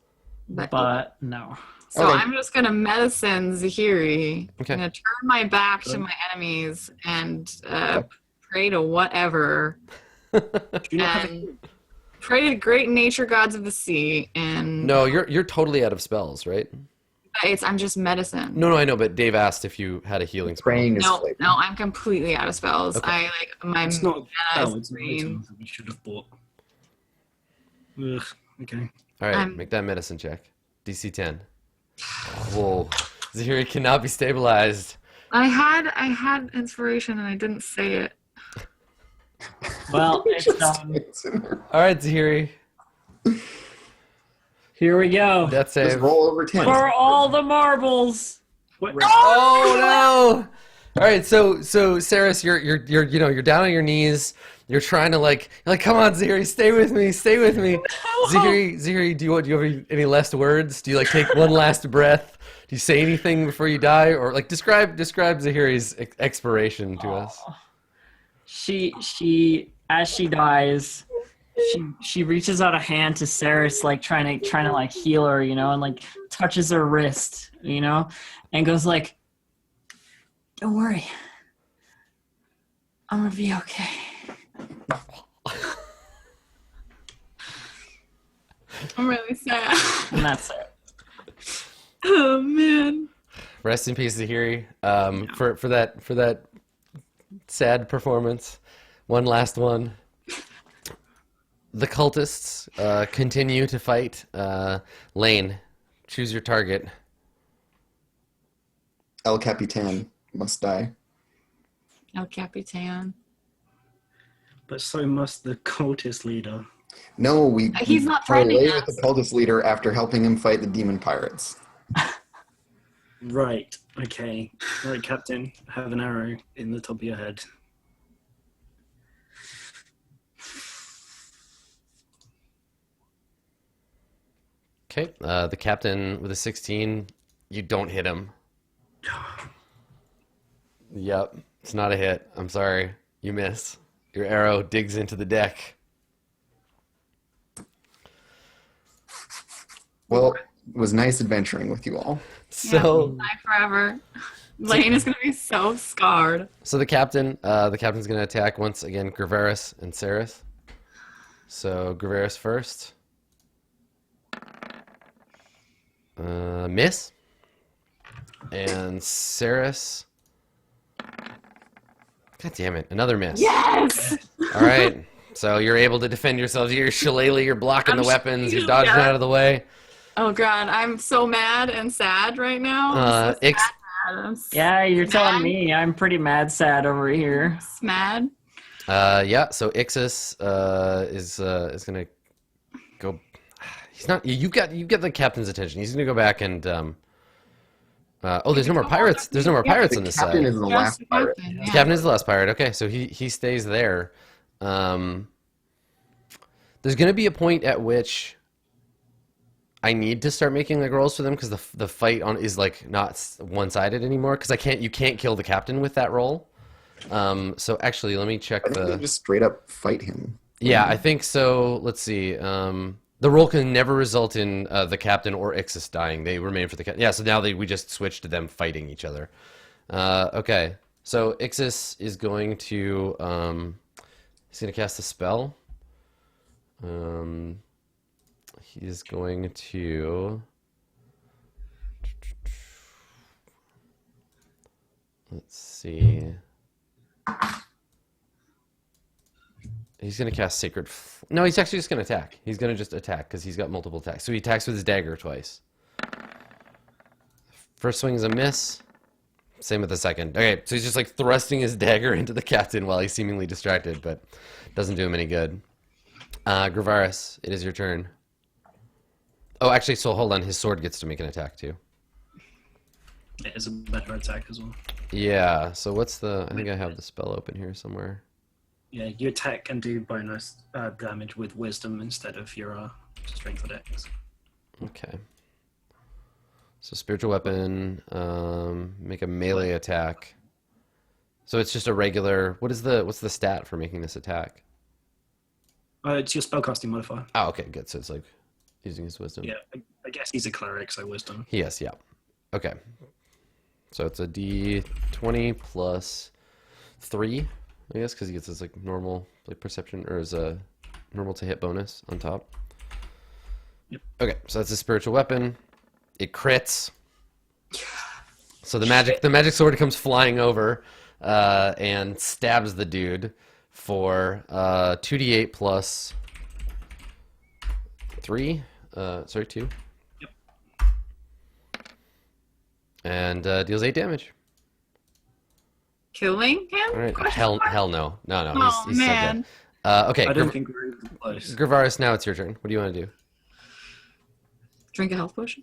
But no. So Okay. I'm just gonna medicine Zahiri. Okay. I'm gonna turn my back to my enemies and pray to whatever. Do you not have And pray to the great nature gods of the sea. And No, you're totally out of spells, right? I'm just medicine. No, I know, but Dave asked if you had a healing spell. Praying is No, like no, I'm completely out of spells. Okay. I like my It's not mana spell, is it's green. items that we should have bought. Ugh, okay. All right, I'm- make that medicine check. DC 10. Whoa, Zahiri cannot be stabilized. I had inspiration and I didn't say it. Well, it's it's in her. All right, Zahiri, here we go. death Just save. roll over 10. For all the marbles. Oh no! All right, so Saris, you're down on your knees. You're trying to you're like, come on, Zahiri, stay with me. Zahiri, do you have any last words? Do you take one last breath? Do you say anything before you die, or describe Zahiri's expiration to us? She as she dies, she reaches out a hand to Saris, trying to heal her, and touches her wrist, and goes don't worry, I'm gonna be okay. I'm really sad. And that's it. Oh man. Rest in peace, Zahiri. For that sad performance. One last one. The cultists continue to fight. Lane, choose your target. El Capitan must die. El Capitan. But so must the cultist leader. No, He's not we threatening parley us. with the cultist leader after helping him fight the demon pirates. Right. Okay. Right, Captain. Have an arrow in the top of your head. Okay, the captain with a 16. You don't hit him. Yep, it's not a hit. I'm sorry. You miss. Your arrow digs into the deck. Well, it was nice adventuring with you all. So, Die forever. Lane is gonna be so scarred. so the captain's going to attack once again Graveris and Saris. So Graveris first. Miss. And Saris. God damn it! Another miss. Yes. All right. So you're able to defend yourselves. You're shillelagh. You're blocking I'm the weapons. You're sh- dodging yeah. out of the way. Oh god, I'm so mad and sad right now. I'm so Ix- sad. I'm Yeah, you're telling mad. me. I'm pretty mad sad over here. Mad. Yeah. So Ixis is gonna go. He's not. You get the captain's attention. He's gonna go back and. There's no more pirates. There's no more pirates The on this captain side. is the Just last the pirate. captain, The yeah. captain is the last pirate. Okay, so he stays there. There's gonna be a point at which I need to start making like rolls for them because the fight on is like not one-sided anymore because you can't kill the captain with that roll. So actually, let me check I think they the. just straight up fight him. Yeah, I think so. Let's see. The roll can never result in the captain or Ixis dying. They remain for the captain. Yeah, so now we just switched to them fighting each other. Okay, so Ixis is going to he's going to cast a spell. He's going to. Let's see. He's going to cast Sacred... No, he's actually just going to attack. He's going to just attack because he's got multiple attacks. So he attacks with his dagger twice. First swing is a miss. Same with the second. Okay, so he's just like thrusting his dagger into the captain while he's seemingly distracted, but doesn't do him any good. Gravaris, it is your turn. Oh, actually, so hold on. His sword gets to make an attack too. It is a better attack as well. Yeah, so what's the... I think I have the spell open here somewhere. Yeah, you attack and do bonus damage with wisdom instead of your strength or dex. Okay. So spiritual weapon, make a melee attack. So it's just a regular... what's the stat for making this attack? It's your spellcasting modifier. Oh, okay, good. So it's like using his wisdom. Yeah, I guess he's a cleric, so wisdom. Yes, yeah. Okay. So it's a D20 plus 3, I guess, because he gets his like normal like perception or his normal to hit bonus on top. Yep. Okay, so that's a spiritual weapon. It crits. So the magic sword comes flying over and stabs the dude for 2d8 plus 3. 2. Yep. And deals 8 damage. Killing him? All right. Hell no. No. Oh, He's man. so dead. Okay, I don't think we're even close. Gravaris, now it's your turn. What do you want to do? Drink a health potion.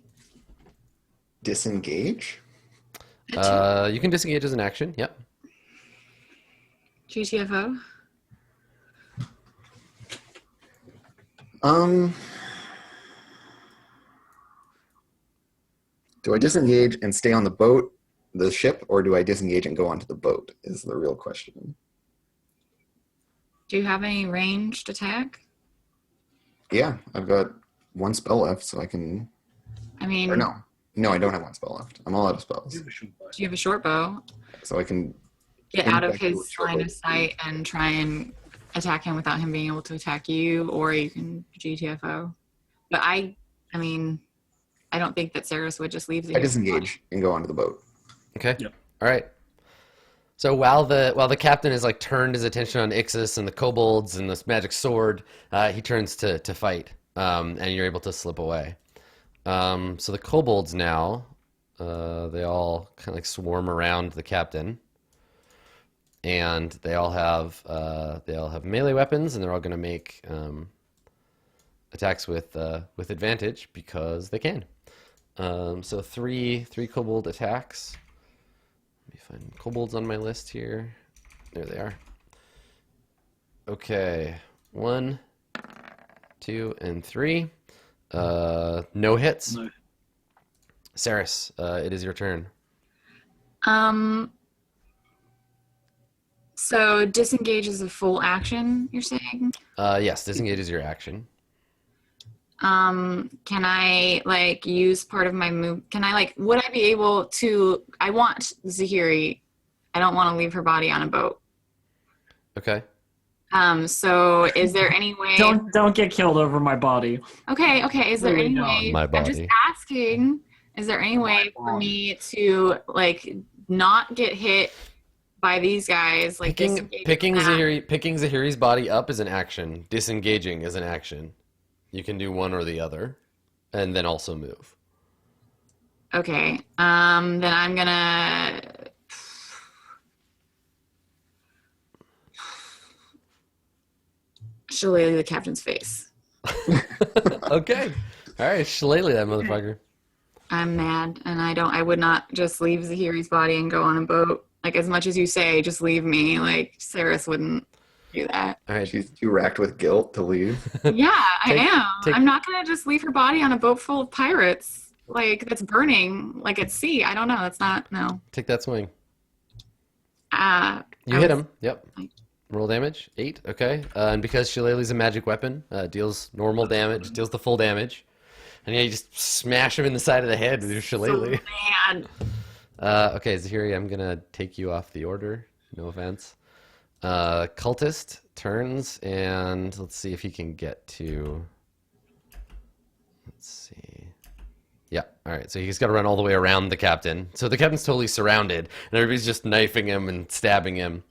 Disengage? You can disengage as an action. Yep. GTFO. Do I disengage and stay on the ship, or do I disengage and go onto the boat is the real question. Do you have any ranged attack? Yeah, I've got one spell left, so I can... I mean, Or no, I don't have one spell left. I'm all out of spells. do you have a short bow? So I can... Get Maybe out of back to a his short line bow. of sight and try and attack him without him being able to attack you, or you can GTFO. But I mean, I don't think that Saris would just leave the I disengage and go onto the boat. Okay. Yep. All right. So while the captain has like turned his attention on Ixis and the kobolds and this magic sword, he turns to fight, and you're able to slip away. So the kobolds now, they all kind of like swarm around the captain, and they all have melee weapons, and they're all going to make attacks with advantage because they can. So three kobold attacks. Let me find kobolds on my list here. There they are. Okay, 1, 2, and 3. No hits. No. Saris, it is your turn. So disengage is a full action, you're saying? Yes, disengage is your action. Can I like use part of my move? Can I like, would I be able to, I want Zahiri. I don't want to leave her body on a boat. Okay. So is there any way? Don't get killed over my body. Okay. Is there Really any don't. way? My I'm just body. asking. Is there any way for me to like not get hit by these guys? Like Picking Zahiri's body up is an action. Disengaging is an action. You can do one or the other, and then also move. Okay. Then I'm gonna. Shillelagh the captain's face. Okay. All right, Shillelagh that motherfucker. I'm mad, and I would not just leave Zahiri's body and go on a boat. Like, as much as you say, just leave me. Like, Saris wouldn't do that. All right. She's too racked with guilt to leave. Yeah, I am. take- I'm not gonna just leave her body on a boat full of pirates, like that's burning, like at sea. I don't know. That's not no. Take that swing. I You hit was- him. Yep. Like- Roll damage. 8. Okay. And because Shillelagh's a magic weapon, deals normal damage, deals the full damage. And yeah, you just smash him in the side of the head with your Shillelagh. Man, Okay, Zahiri, I'm gonna take you off the order. No offense. Cultist turns, and let's see if he can get to. Let's see. Yeah, all right. So he's got to run all the way around the captain. So the captain's totally surrounded, and everybody's just knifing him and stabbing him.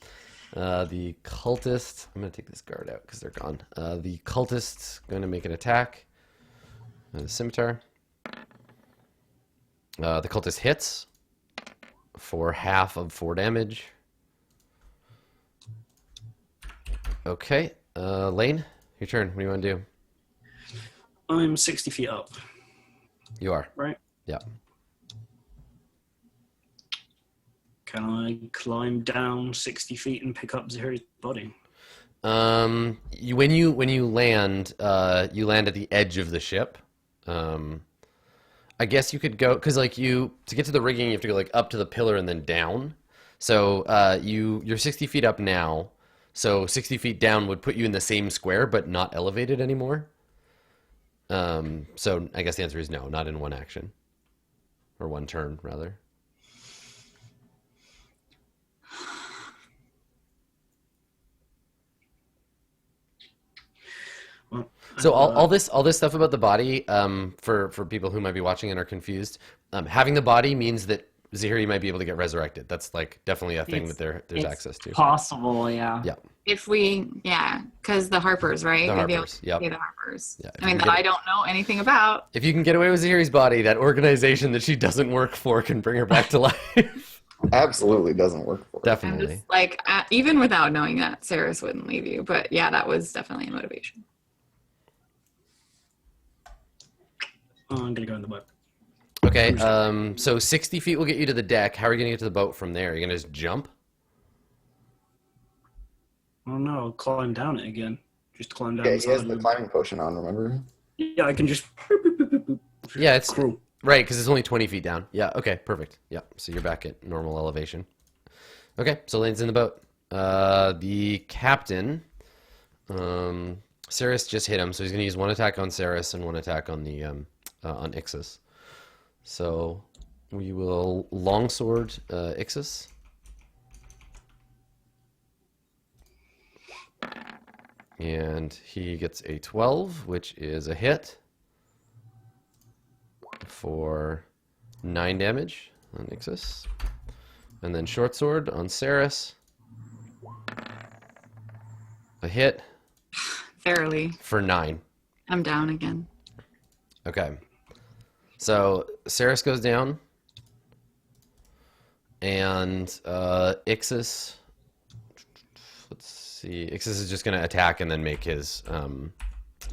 The cultist. I'm gonna take this guard out because they're gone. The cultist's gonna make an attack. The scimitar. The cultist hits for half of 4 damage. Okay, Lane, your turn. What do you want to do? I'm 60 feet up, You are. right? Yeah. Can I climb down 60 feet and pick up Zahiri's body? When you land, you land at the edge of the ship. I guess you could go because like to get to the rigging, you have to go like up to the pillar and then down. So you're 60 feet up now. So 60 feet down would put you in the same square, but not elevated anymore. So I guess the answer is no, not in one action. Or one turn, rather. Well, So all this stuff about the body, for people who might be watching and are confused, having the body means that Zahiri might be able to get resurrected. That's like definitely a thing It's- that there's it's access to. Possible, yeah. Yeah. if we, because the Harpers, right? The We'd be able Harpers, to yep. pay the Harpers. Yeah, if I mean, you that get I don't know anything about. If you can get away with Zahiri's body, that organization that she doesn't work for can bring her back to life. Absolutely doesn't work for her. I'm Definitely. just like, even without knowing that, Saris wouldn't leave you. But yeah, that was definitely a motivation. I'm going to go in the boat. Okay, so 60 feet will get you to the deck. How are you going to get to the boat from there? Are you going to just jump? Oh no, I'll climb down it again. Just climb down Yeah, the he has side. the climbing potion on, remember? Yeah, I can just... Yeah, it's Cool. right, because it's only 20 feet down. Yeah, okay, perfect. Yeah, so you're back at normal elevation. Okay, so Lane's in the boat. The captain, Saris just hit him, so he's going to use one attack on Saris and one attack on the on Ixis. So we will longsword Ixis. And he gets a 12, which is a hit. for 9 damage on Ixis. And then short sword on Saris. A hit Barely. for 9. I'm down again. Okay. So Saris goes down. And Ixis. Let's see. Ixis is just going to attack and then make his.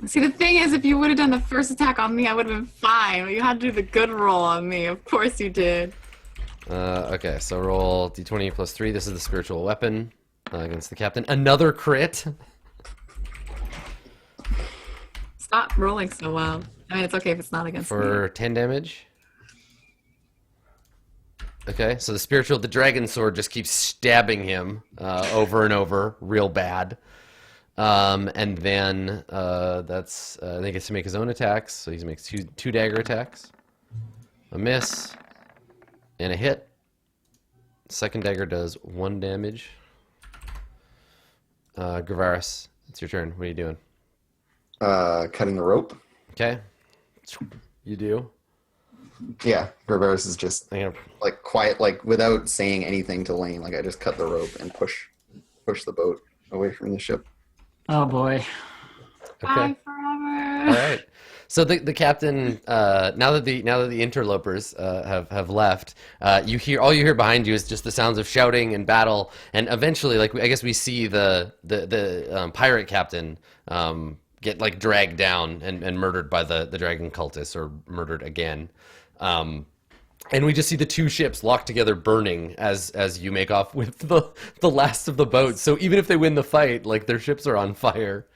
See, the thing is, if you would have done the first attack on me, I would have been fine. But you had to do the good roll on me. Of course you did. Okay, so roll d20 plus 3. This is the spiritual weapon against the captain. Another crit. Stop rolling so well. I mean, it's okay if it's not against me. For 10 damage. Okay, so the dragon sword just keeps stabbing him over and over, real bad. And then that's then he gets to make his own attacks. So he makes two dagger attacks, a miss, and a hit. Second dagger does 1 damage. Gravaris, it's your turn. What are you doing? Cutting the rope. Okay, you do. Yeah, Graveris is just I'm gonna like quiet, like without saying anything to Lane. Like I just cut the rope and push the boat away from the ship. Oh boy. Okay. Bye forever. All right. So the captain, now that the interlopers have left, all you hear behind you is just the sounds of shouting and battle, and eventually, like I guess we see the pirate captain get like dragged down and murdered by the dragon cultists, or murdered again. And we just see the two ships locked together, burning as you make off with the last of the boats. So even if they win the fight, like their ships are on fire.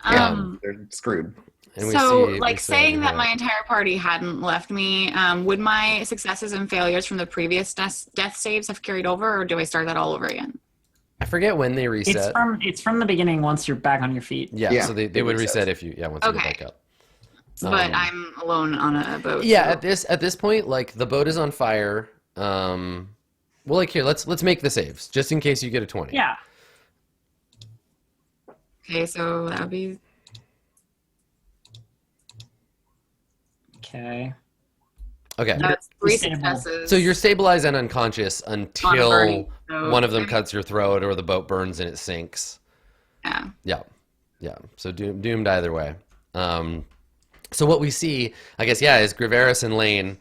They're screwed. And we So, see- like, we see- saying that yeah. my entire party hadn't left me, would my successes and failures from the previous death saves have carried over, or do I start that all over again? I forget when they reset. It's from the beginning once you're back on your feet. Yeah, so they would reset. reset if you once you get Okay. back up. But I'm alone on a boat. Yeah, so- at this point, like the boat is on fire. Well, like here, let's make the saves just in case you get a 20. Yeah. Okay, so that would be Okay. Okay. that's 3 Sustainable. successes. So you're stabilized and unconscious until burning boat. one of them cuts your throat or the boat burns and it sinks. Yeah. Yeah. So doomed either way. So what we see, I guess, is Graveris and Lane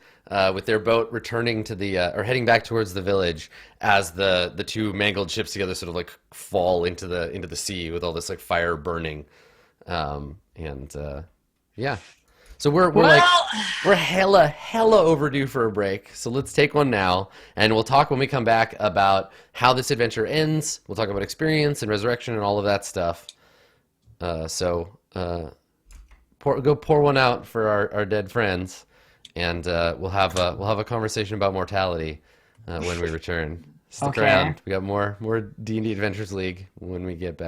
with their boat returning to the or heading back towards the village as the two mangled ships together sort of like fall into the sea with all this like fire burning, yeah. So we're hella overdue for a break. So let's take one now, and we'll talk when we come back about how this adventure ends. We'll talk about experience and resurrection and all of that stuff. Go pour one out for our dead friends, and we'll have a conversation about mortality when we return. Stick Okay. around. We got more D&D Adventurers League when we get back.